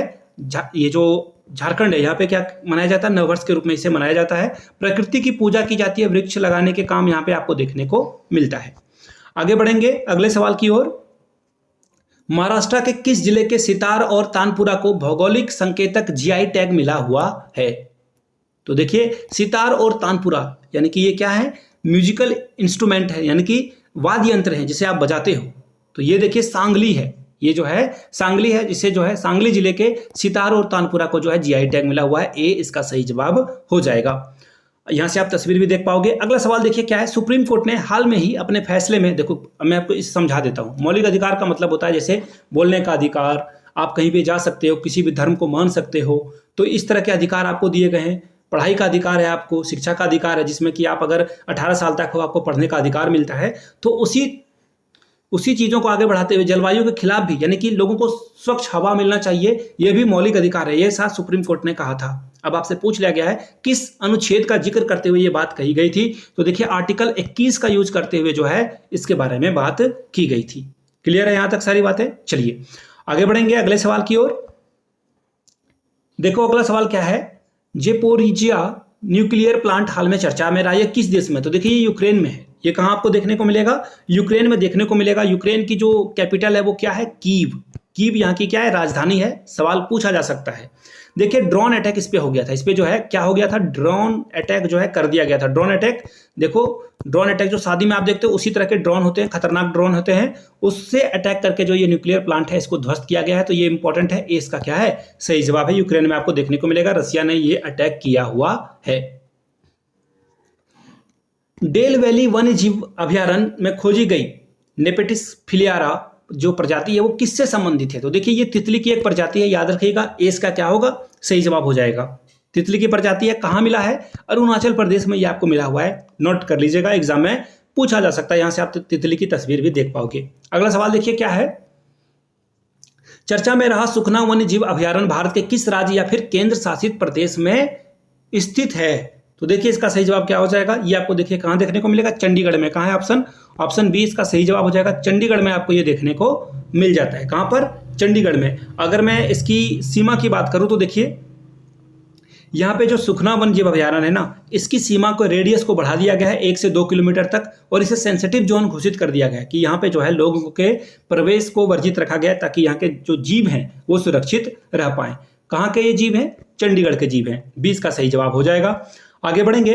ये जो झारखंड है, यहाँ पे क्या मनाया जाता है, नववर्ष के रूप में इसे मनाया जाता है। प्रकृति की पूजा की जाती है, वृक्ष लगाने के काम यहाँ पे आपको देखने को मिलता है। आगे बढ़ेंगे अगले सवाल की ओर। महाराष्ट्र के किस जिले के सितार और तानपुरा को भौगोलिक संकेतक जीआई टैग मिला हुआ है। तो देखिए सितार और तानपुरा यानी कि ये क्या है, म्यूजिकल इंस्ट्रूमेंट है, यानी कि वाद्य यंत्र है जिसे आप बजाते हो। तो ये देखिए सांगली है, ये जो है सांगली है, जिसे जो है सांगली जिले के सितार और तानपुरा को जो है जीआई टैग मिला हुआ है। ए इसका सही जवाब हो जाएगा। यहां से आप तस्वीर भी देख पाओगे। अगला सवाल देखिए क्या है, सुप्रीम कोर्ट ने हाल में ही अपने फैसले में, देखो मैं आपको इसे समझा देता हूं। मौलिक अधिकार का मतलब होता है जैसे बोलने का अधिकार, आप कहीं भी जा सकते हो, किसी भी धर्म को मान सकते हो, तो इस तरह के अधिकार आपको दिए गए हैं। पढ़ाई का अधिकार है, आपको शिक्षा का अधिकार है, जिसमें कि आप अगर 18 साल तक हो आपको पढ़ने का अधिकार मिलता है। तो उसी चीज़ों को आगे बढ़ाते हुए जलवायु के खिलाफ भी, यानी कि लोगों को स्वच्छ हवा मिलना चाहिए, यह भी मौलिक अधिकार है, ये साथ सुप्रीम कोर्ट ने कहा था। अब आपसे पूछ लिया गया है किस अनुच्छेद का जिक्र करते हुए ये बात कही गई थी, तो देखिए आर्टिकल 21 का यूज करते हुए जो है इसके बारे में बात की गई थी। क्लियर है यहां तक सारी बातें? चलिए आगे बढ़ेंगे अगले सवाल की ओर। देखो अगला सवाल क्या है, जेपोरिजिया न्यूक्लियर प्लांट हाल में चर्चा में रहा है, किस देश में? तो देखिए ये यूक्रेन में है। ये कहां आपको देखने को मिलेगा? यूक्रेन में देखने को मिलेगा। यूक्रेन की जो कैपिटल है वो क्या है? कीव। कीव यहाँ की क्या है? राजधानी है। सवाल पूछा जा सकता है। देखिए ड्रोन अटैक इस पे हो गया था, इस पे जो है क्या हो गया था? ड्रोन अटैक जो है कर दिया गया था। ड्रोन अटैक, देखो ड्रोन अटैक जो शादी में आप देखते हो उसी तरह के ड्रोन होते हैं, खतरनाक ड्रोन होते हैं, उससे अटैक करके जो ये न्यूक्लियर प्लांट है इसको ध्वस्त किया गया है। तो ये इंपॉर्टेंट है, इसका क्या है? सही जवाब है। यूक्रेन में आपको देखने को मिलेगा, रसिया ने ये अटैक किया हुआ है। डेल वैली वन्य जीव अभ्यारण्य में खोजी गई नेपेटिस फिलियारा जो प्रजाति है वो किससे संबंधित है? तो देखिए ये तितली की एक प्रजाति है, याद रखिएगा। इसका क्या होगा? सही जवाब हो जाएगा। तितली की प्रजाति है, कहाँ मिला है? अरुणाचल प्रदेश में ये आपको मिला हुआ है, नोट कर लीजिएगा, एग्जाम में पूछा जा सकता है। यहां से आप तितली की तस्वीर भी देख पाओगे। अगला सवाल देखिए क्या है, चर्चा में रहा सुखना वन्य जीव अभ्यारण्य भारत के किस राज्य या फिर केंद्र शासित प्रदेश में स्थित है? तो देखिए इसका सही जवाब क्या हो जाएगा? ये आपको देखिए कहां देखने को मिलेगा? चंडीगढ़ में। कहां है ऑप्शन? ऑप्शन बी इसका सही जवाब हो जाएगा। चंडीगढ़ में आपको ये देखने को मिल जाता है। कहां पर? चंडीगढ़ में। अगर मैं इसकी सीमा की बात करूं तो देखिए यहाँ पे जो सुखना वन्य जीव अभ्यारण्य है ना, इसकी सीमा को, रेडियस को बढ़ा दिया गया है 1 से 2 किलोमीटर तक, और इसे सेंसिटिव जोन घोषित कर दिया गया है कि यहाँ पे जो है लोगों के प्रवेश को वर्जित रखा गया है ताकि यहाँ के जो जीव हैं वो सुरक्षित रह पाएं। कहाँ के ये जीव हैं? चंडीगढ़ के जीव हैं। 20 का सही जवाब हो जाएगा। आगे बढ़ेंगे।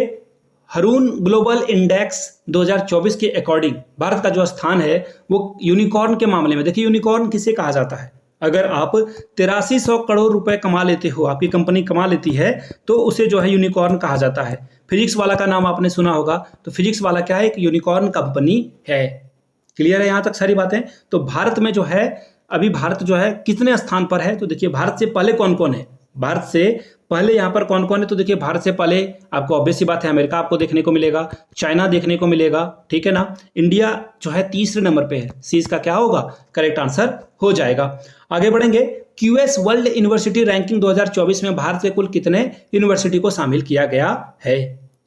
हरून ग्लोबल इंडेक्स 2024 के अकॉर्डिंग भारत का जो स्थान है वो यूनिकॉर्न के मामले में, देखिए यूनिकॉर्न किसे कहा जाता है? अगर आप 8300 करोड़ रुपए कमा लेते हो, आपकी कंपनी कमा लेती है, तो उसे जो है यूनिकॉर्न कहा जाता है। फिजिक्स वाला का नाम आपने सुना होगा, तो फिजिक्स वाला क्या है? एक यूनिकॉर्न कंपनी है। क्लियर है यहां तक सारी बातें? तो भारत में जो है अभी भारत जो है कितने स्थान पर है? तो देखिए भारत से पहले कौन कौन है? भारत से पहले यहाँ पर कौन कौन है? तो देखिए भारत से पहले आपको ऑब्वियस सी बात है अमेरिका आपको देखने को मिलेगा, चाइना देखने को मिलेगा, ठीक है ना। इंडिया जो है तीसरे नंबर पे है। सी इसका क्या होगा? करेक्ट आंसर हो जाएगा। आगे बढ़ेंगे। क्यूएस वर्ल्ड यूनिवर्सिटी रैंकिंग 2024 में भारत के कुल कितने यूनिवर्सिटी को शामिल किया गया है?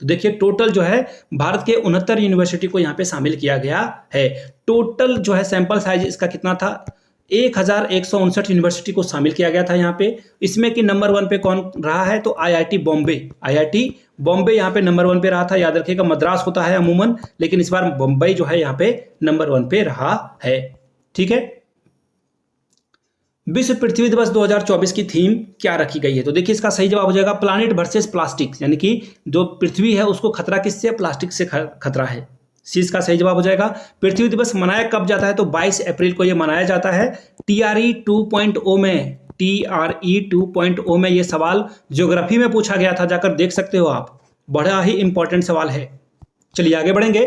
तो देखिए टोटल जो है भारत के 69 यूनिवर्सिटी को यहाँ पे शामिल किया गया है। टोटल जो है सैंपल साइज इसका कितना था? 1159 यूनिवर्सिटी को शामिल किया गया था यहाँ पे। इसमें कि नंबर 1 पे कौन रहा है? तो आईआईटी बॉम्बे। आईआईटी बॉम्बे यहाँ पे नंबर 1 पे रहा था। याद रखिएगा मद्रास होता है अमूमन, लेकिन इस बार बॉम्बे जो है यहाँ पे नंबर 1 पे रहा है। ठीक है। विश्व पृथ्वी दिवस 2024 की थीम क्या रखी गई है? तो देखिए इसका सही जवाब हो जाएगा प्लानिट वर्सेस प्लास्टिक, यानी कि जो पृथ्वी है उसको खतरा किससे? प्लास्टिक से खतरा है। सी इसका सही जवाब हो जाएगा। पृथ्वी दिवस मनाया कब जाता है? तो 22 अप्रैल को यह मनाया जाता है। TRE 2.0 में, TRE 2.0 में यह सवाल ज्योग्राफी में पूछा गया था, जाकर देख सकते हो आप। बड़ा ही इंपॉर्टेंट सवाल है। चलिए आगे बढ़ेंगे।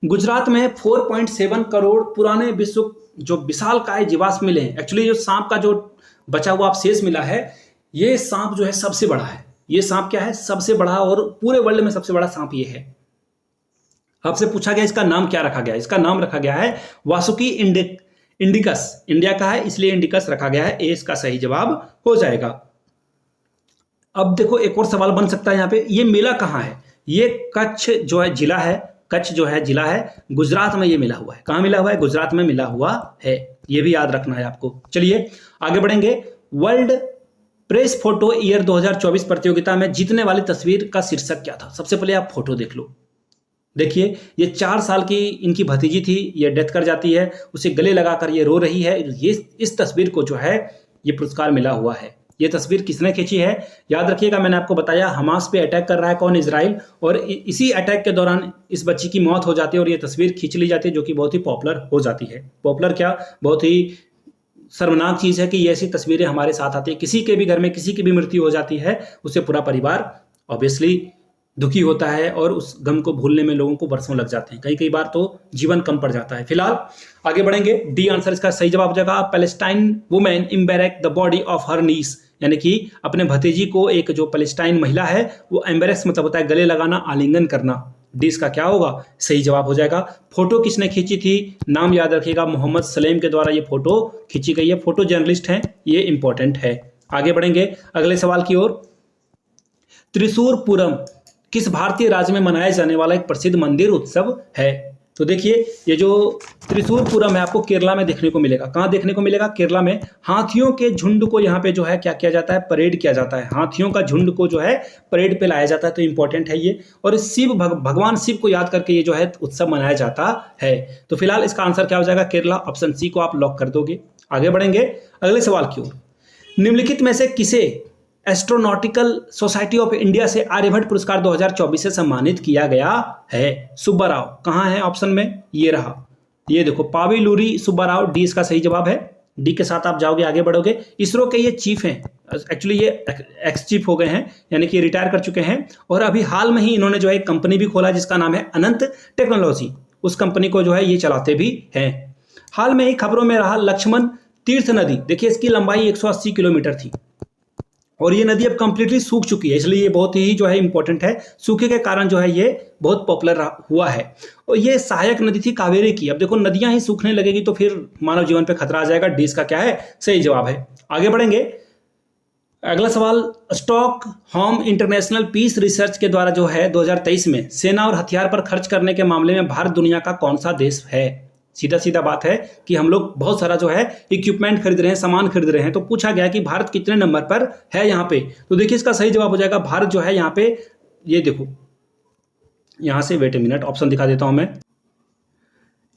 गुजरात में 4.7 करोड़ पुराने विश्व जो विशालकाय जीवाश्म मिले हैं। एक्चुअली जो सांप का जो बचा हुआ अवशेष मिला है, ये सांप जो है सबसे बड़ा है। ये सांप क्या है? सबसे बड़ा, और पूरे वर्ल्ड में सबसे बड़ा सांप ये है। आपसे पूछा गया इसका नाम क्या रखा गया? इसका नाम रखा गया है वासुकी इंडिकस। इंडिया का है इसलिए इंडिकस रखा गया है। ए इसका सही जवाब हो जाएगा। अब देखो एक और सवाल बन सकता है यहाँ पे, ये मिला कहाँ है? ये कच्छ जो है जिला है, कच्छ जो है जिला है, गुजरात में ये मिला हुआ है। कहाँ मिला हुआ है? गुजरात में मिला हुआ है। ये भी याद रखना है आपको। चलिए आगे बढ़ेंगे। वर्ल्ड प्रेस फोटो ईयर 2024 प्रतियोगिता में जीतने वाली तस्वीर का शीर्षक क्या था? सबसे पहले आप फोटो देख लो। देखिए ये 4 साल की इनकी भतीजी थी, ये डेथ कर जाती है, उसे गले लगाकर ये रो रही है। ये इस तस्वीर को जो है ये पुरस्कार मिला हुआ है। ये तस्वीर किसने खींची है? याद रखिएगा मैंने आपको बताया हमास पे अटैक कर रहा है कौन? इजराइल। और इसी अटैक के दौरान इस बच्ची की मौत हो जाती है और ये तस्वीर खींच ली जाती है, जो कि बहुत ही पॉपुलर हो जाती है। पॉपुलर क्या, बहुत ही शर्मनाक चीज़ है कि ये ऐसी तस्वीरें हमारे साथ आती है। किसी के भी घर में किसी की भी मृत्यु हो जाती है, उससे पूरा परिवार ऑब्वियसली दुखी होता है और उस गम को भूलने में लोगों को वर्षों लग जाते हैं, कई कई बार तो जीवन कम पड़ जाता है। फिलहाल आगे बढ़ेंगे। डी आंसर इसका सही जवाब हो जाएगा। Palestine women embrace the body of her niece, यानी कि अपने भतीजी को एक जो पैलेस्टाइन महिला है वो एम्बैरेक्स मतलब होता है गले लगाना, आलिंगन करना। डी इसका क्या होगा, सही जवाब हो जाएगा। फोटो किसने खींची थी, नाम याद रखिएगा, मोहम्मद सलेम के द्वारा ये फोटो खींची गई है। फोटो जर्नलिस्ट हैं, ये इंपॉर्टेंट है। आगे बढ़ेंगे अगले सवाल की ओर। त्रिशूर पूरम किस भारतीय राज्य में मनाया जाने वाला एक प्रसिद्ध मंदिर उत्सव है। तो देखिए ये जो त्रिशूर पूरम है आपको केरला में देखने को मिलेगा। कहाँ देखने को मिलेगा, केरला में। हाथियों के झुंड को यहाँ पे जो है क्या किया जाता है, परेड किया जाता है। हाथियों का झुंड को जो है परेड पे लाया जाता है, तो इंपॉर्टेंट है ये। और शिव भगवान शिव को याद करके ये जो है उत्सव मनाया जाता है। तो फिलहाल इसका आंसर क्या हो जाएगा, केरला। ऑप्शन सी को आप लॉक कर दोगे। आगे बढ़ेंगे अगले सवाल की ओर। निम्नलिखित में से किसे एस्ट्रोनॉटिकल सोसाइटी ऑफ इंडिया से आर्यभट्ट पुरस्कार 2024 से सम्मानित किया गया है। सुब्बा राव कहाँ है ऑप्शन में, ये रहा, ये देखो पाविलूरी सुब्बा राव। डी इसका सही जवाब है। डी के साथ आप जाओगे, आगे बढ़ोगे। इसरो के ये चीफ हैं, एक्चुअली ये एक्स चीफ हो गए हैं, यानी कि रिटायर कर चुके हैं। और अभी हाल में ही इन्होंने जो है एक कंपनी भी खोला जिसका नाम है अनंत टेक्नोलॉजी। उस कंपनी को जो है ये चलाते भी हैं। हाल में ही खबरों में रहा लक्ष्मण तीर्थ नदी। देखिए इसकी लंबाई 180 किलोमीटर थी और ये नदी अब कंप्लीटली सूख चुकी है, इसलिए ये बहुत ही जो है इंपॉर्टेंट है। सूखे के कारण जो है ये बहुत पॉपुलर हुआ है। और ये सहायक नदी थी कावेरी की। अब देखो नदियां ही सूखने लगेगी तो फिर मानव जीवन पे खतरा आ जाएगा। डी इसका क्या है, सही जवाब है। आगे बढ़ेंगे अगला सवाल। स्टॉकहोम इंटरनेशनल पीस रिसर्च के द्वारा जो है 2023 में सेना और हथियार पर खर्च करने के मामले में भारत दुनिया का कौन सा देश है। सीधा सीधा बात है कि हम लोग बहुत सारा जो है इक्विपमेंट खरीद रहे हैं, सामान खरीद रहे हैं, तो पूछा गया कि भारत कितने नंबर पर है यहाँ पे। तो देखिए इसका सही जवाब हो जाएगा भारत जो है यहाँ पे, ये देखो यहाँ से, वेट ए मिनट ऑप्शन दिखा देता हूं मैं।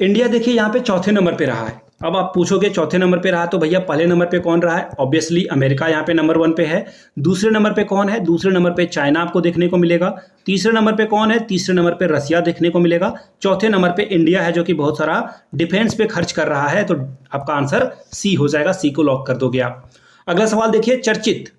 इंडिया देखिए यहाँ पे चौथे नंबर पे रहा है। अब आप पूछोगे चौथे नंबर पे रहा तो भैया पहले नंबर पे कौन रहा है, ऑब्वियसली अमेरिका यहाँ पे नंबर 1 पे है। दूसरे नंबर पे कौन है, दूसरे नंबर पे चाइना आपको देखने को मिलेगा। तीसरे नंबर पे कौन है, तीसरे नंबर पे रसिया देखने को मिलेगा। चौथे नंबर पे इंडिया है जो कि बहुत सारा डिफेंस पे खर्च कर रहा है। तो आपका आंसर सी हो जाएगा, सी को लॉक कर दोगे आप। अगला सवाल देखिए, चर्चित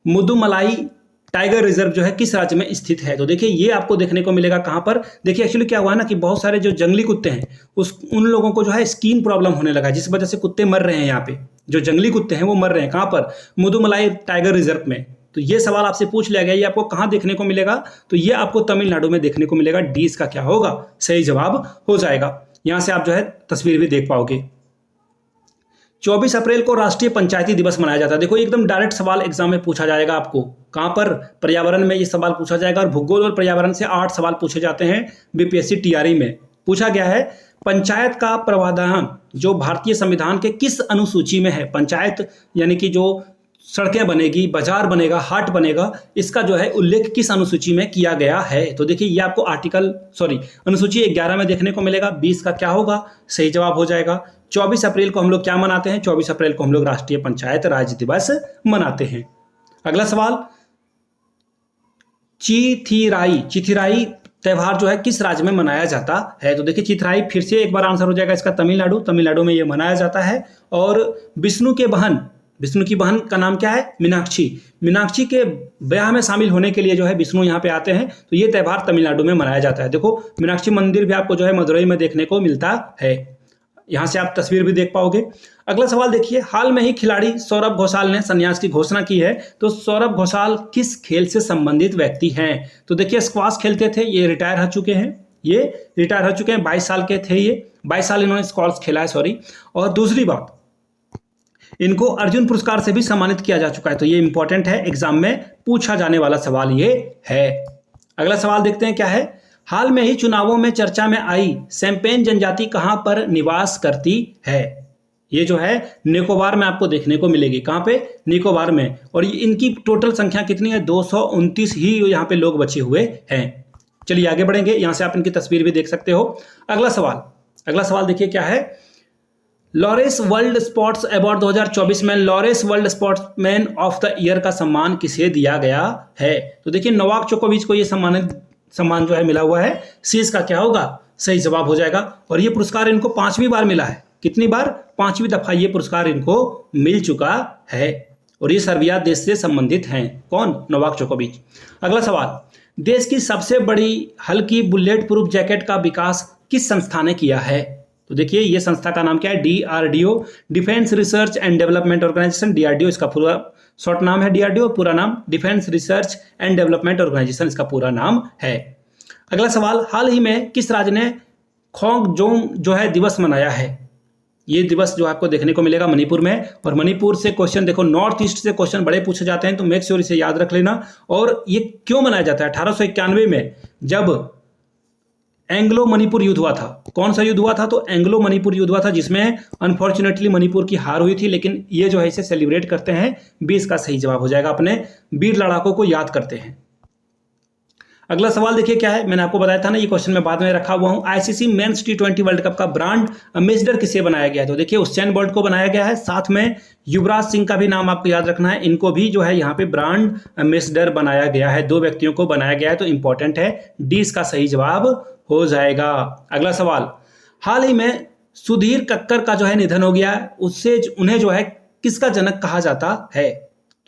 मुदुमलाई टाइगर रिजर्व जो है किस राज्य में स्थित है। तो देखिए ये आपको देखने को मिलेगा कहां पर। देखिए एक्चुअली क्या हुआ ना कि बहुत सारे जो जंगली कुत्ते हैं उन लोगों को जो है स्किन प्रॉब्लम होने लगा, जिस वजह से कुत्ते मर रहे हैं। यहाँ पे जो जंगली कुत्ते हैं वो मर रहे हैं। कहां पर, मुदुमलाई टाइगर रिजर्व में। तो ये सवाल आपसे पूछ लिया गया, ये आपको कहां देखने को मिलेगा, तो ये आपको तमिलनाडु में देखने को मिलेगा। डी इसका क्या होगा, सही जवाब हो जाएगा। यहां से आप जो है तस्वीर भी देख पाओगे। 24 अप्रैल को राष्ट्रीय पंचायती दिवस मनाया जाता है। देखो एकदम डायरेक्ट सवाल एग्जाम में पूछा जाएगा आपको। कहां पर, पर्यावरण में ये सवाल पूछा जाएगा। और भूगोल और पर्यावरण से 8 सवाल पूछे जाते हैं बीपीएससी टीआरई में। पूछा गया है पंचायत का प्रावधान जो भारतीय संविधान के किस अनुसूची में है। पंचायत यानी कि जो सड़कें बनेगी, बाजार बनेगा, हाट बनेगा, इसका जो है उल्लेख किस अनुसूची में किया गया है। तो देखिए ये आपको अनुसूची 11 में देखने को मिलेगा। 20 का क्या होगा, सही जवाब हो जाएगा। 24 अप्रैल को हम लोग क्या मनाते हैं, 24 अप्रैल को हम लोग राष्ट्रीय पंचायत राज दिवस मनाते हैं। अगला सवाल, चिथिराई त्यौहार जो है किस राज्य में मनाया जाता है। तो देखिए चिथिराई फिर से एक बार आंसर हो जाएगा इसका तमिलनाडु में ये मनाया जाता है। और विष्णु की बहन का नाम क्या है, मीनाक्षी के ब्याह में शामिल होने के लिए जो है विष्णु यहाँ पे आते हैं। तो ये त्यौहार तमिलनाडु में मनाया जाता है। देखो मीनाक्षी मंदिर भी आपको जो है मदुरई में देखने को मिलता है। यहाँ से आप तस्वीर भी देख पाओगे। अगला सवाल देखिए, हाल में ही खिलाड़ी सौरभ घोषाल ने संन्यास की घोषणा की है। तो सौरभ घोषाल किस खेल से संबंधित व्यक्ति हैं। तो देखिए स्क्वाश खेलते थे, ये रिटायर हो चुके हैं। 22 साल के थे ये, 22 साल इन्होंने स्क्वाश खेला है, और दूसरी बात इनको अर्जुन पुरस्कार से भी सम्मानित किया जा चुका है। तो ये इंपॉर्टेंट है, एग्जाम में पूछा जाने वाला सवाल ये है। अगला सवाल देखते हैं क्या है, हाल में ही चुनावों में चर्चा में आई शैम्पेन जनजाति कहां पर निवास करती है। ये जो है निकोबार में आपको देखने को मिलेगी। कहां पे, निकोबार में। और इनकी टोटल संख्या कितनी है, 229 ही यहाँ पे लोग बचे हुए हैं। चलिए आगे बढ़ेंगे, यहां से आप इनकी तस्वीर भी देख सकते हो। अगला सवाल देखिए क्या है, लॉरेस वर्ल्ड स्पोर्ट्स अवार्ड 2024 में Laureus world sportsman of the year का सम्मान किसे दिया गया है। तो देखिए नोवाक जोकोविच को ये सम्मान जो है मिला हुआ है। सी इसका क्या होगा, सही जवाब हो जाएगा। और ये पुरस्कार इनको 5वीं बार मिला है। कितनी बार, 5वीं दफा ये पुरस्कार इनको मिल चुका है। और ये सर्बिया देश से संबंधित हैं। कौन, नोवाक जोकोविच। अगला सवाल, देश की सबसे बड़ी हल्की बुलेट प्रूफ जैकेट का विकास किस संस्था ने किया है? तो देखिए ये संस्था का नाम क्या है, DRDO, defence research and development organisation. DRDO इसका पूरा शॉर्ट नाम है, DRDO पूरा नाम defence research and development organisation इसका पूरा नाम है। अगला सवाल, हाल ही में किस राज्य ने खोंगजोम जो है दिवस मनाया है? ये दिवस जो आपको देखने को मिलेगा मणिपुर में, और मणिपुर से क्वेश्चन देखो, नॉर्थ ईस्ट से क्वेश्चन बड़े पूछे जाते हैं, तो मेक श्योर इसे याद रख लेना। और ये क्यों मनाया जाता है? 1891 में जब एंग्लो मणिपुर युद्ध हुआ था। कौन सा युद्ध हुआ था? तो एंग्लो मणिपुर युद्ध हुआ था, जिसमें अनफॉर्चुनेटली मणिपुर की हार हुई थी, लेकिन ये जो है इसे सेलिब्रेट करते हैं। 20 का सही जवाब हो जाएगा, अपने वीर लड़ाकों को याद करते हैं। अगला सवाल देखिए क्या है, मैंने आपको बताया था ना, ये क्वेश्चन मैं बाद में रखा हुआ हूं। ICC men's T20 world cup का ब्रांड एम्बेसडर किसे बनाया गया है? तो देखिए उसेन बोल्ट को बनाया गया है, साथ में युवराज सिंह का भी नाम आपको याद रखना है, इनको भी जो है यहाँ पे ब्रांड एम्बेसडर बनाया गया है। 2 व्यक्तियों को बनाया गया है, तो इंपॉर्टेंट है, डी इसका सही जवाब हो जाएगा। अगला सवाल, हाल ही में सुधीर कक्कर का जो है निधन हो गया है, उससे उन्हें जो है किसका जनक कहा जाता है?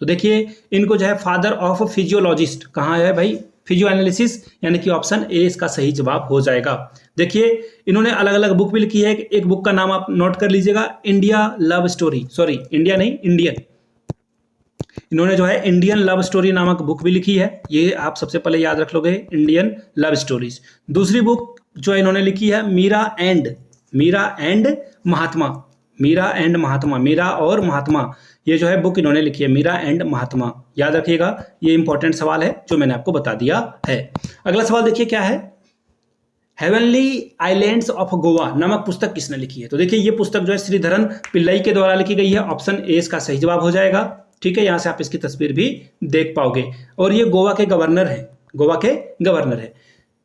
तो देखिए इनको जो है फादर ऑफ फिजियोलॉजिस्ट कहा है भाई, फिजियो एनालिसिस, यानी कि ऑप्शन ए इसका सही जवाब हो जाएगा। देखिए इन्होंने अलग अलग बुक भी लिखी है, एक बुक का नाम आप नोट कर लीजिएगा, India love story, sorry India नहीं इंडियन, इन्होंने जो है इंडियन लव स्टोरी नामक बुक भी लिखी है, ये आप सबसे पहले याद रख लोगे, इंडियन लव स्टोरीज। दूसरी बुक जो इन्होंने लिखी है मीरा एंड महात्मा, मीरा और महात्मा, ये जो है बुक इन्होंने लिखी है, मीरा एंड महात्मा, याद रखिएगा, ये इंपॉर्टेंट सवाल है जो मैंने आपको बता दिया है। अगला सवाल देखिए क्या है, हेवनली आइलैंड्स ऑफ गोवा नामक पुस्तक किसने लिखी है? तो देखिए ये पुस्तक जो है श्रीधरन पिल्लई के द्वारा लिखी गई है, ऑप्शन ए इसका सही जवाब हो जाएगा। ठीक है, यहां से आप इसकी तस्वीर भी देख पाओगे, और ये गोवा के गवर्नर है।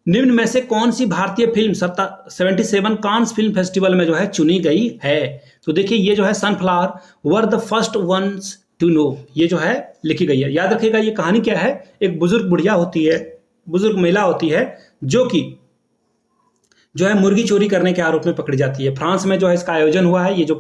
निम्न में से कौन सी भारतीय फिल्म 77 कांस फिल्म फेस्टिवल में जो है चुनी गई है? तो देखिए ये जो है sunflower were the first ones to know, ये जो है लिखी गई है। याद रखिएगा ये कहानी क्या है, एक बुजुर्ग महिला होती है जो है मुर्गी चोरी करने के आरोप में पकड़ी जाती है। फ्रांस में जो है इसका आयोजन हुआ है, ये जो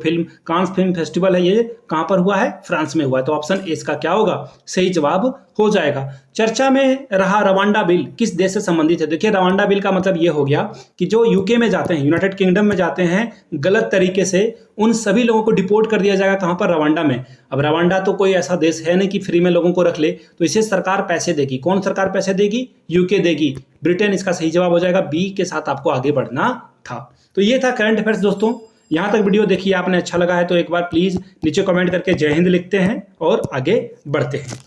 कांस फिल्म फेस्टिवल है ये कहां पर हुआ है? फ्रांस में हुआ है, तो ऑप्शन ए इसका क्या होगा? सही जवाब हो जाएगा। चर्चा में रहा रवांडा बिल किस देश से संबंधित है? देखिए रवांडा बिल का मतलब ये हो गया कि जो यूके में जाते हैं, यूनाइटेड किंगडम में जाते हैं गलत तरीके से, उन सभी लोगों को डिपोर्ट कर दिया जाएगा। कहां पर? रवांडा में। अब रवांडा तो कोई ऐसा देश है नहीं कि फ्री में लोगों को रख ले, तो इसे सरकार पैसे देगी। कौन सरकार पैसे देगी? यूके देगी, ब्रिटेन इसका सही जवाब हो जाएगा। बी के साथ आपको आगे बढ़ना था। तो ये था करंट अफेयर्स दोस्तों। यहां तक वीडियो देखिए, आपने अच्छा लगा है तो एक बार प्लीज नीचे कमेंट करके जय हिंद लिखते हैं और आगे बढ़ते हैं।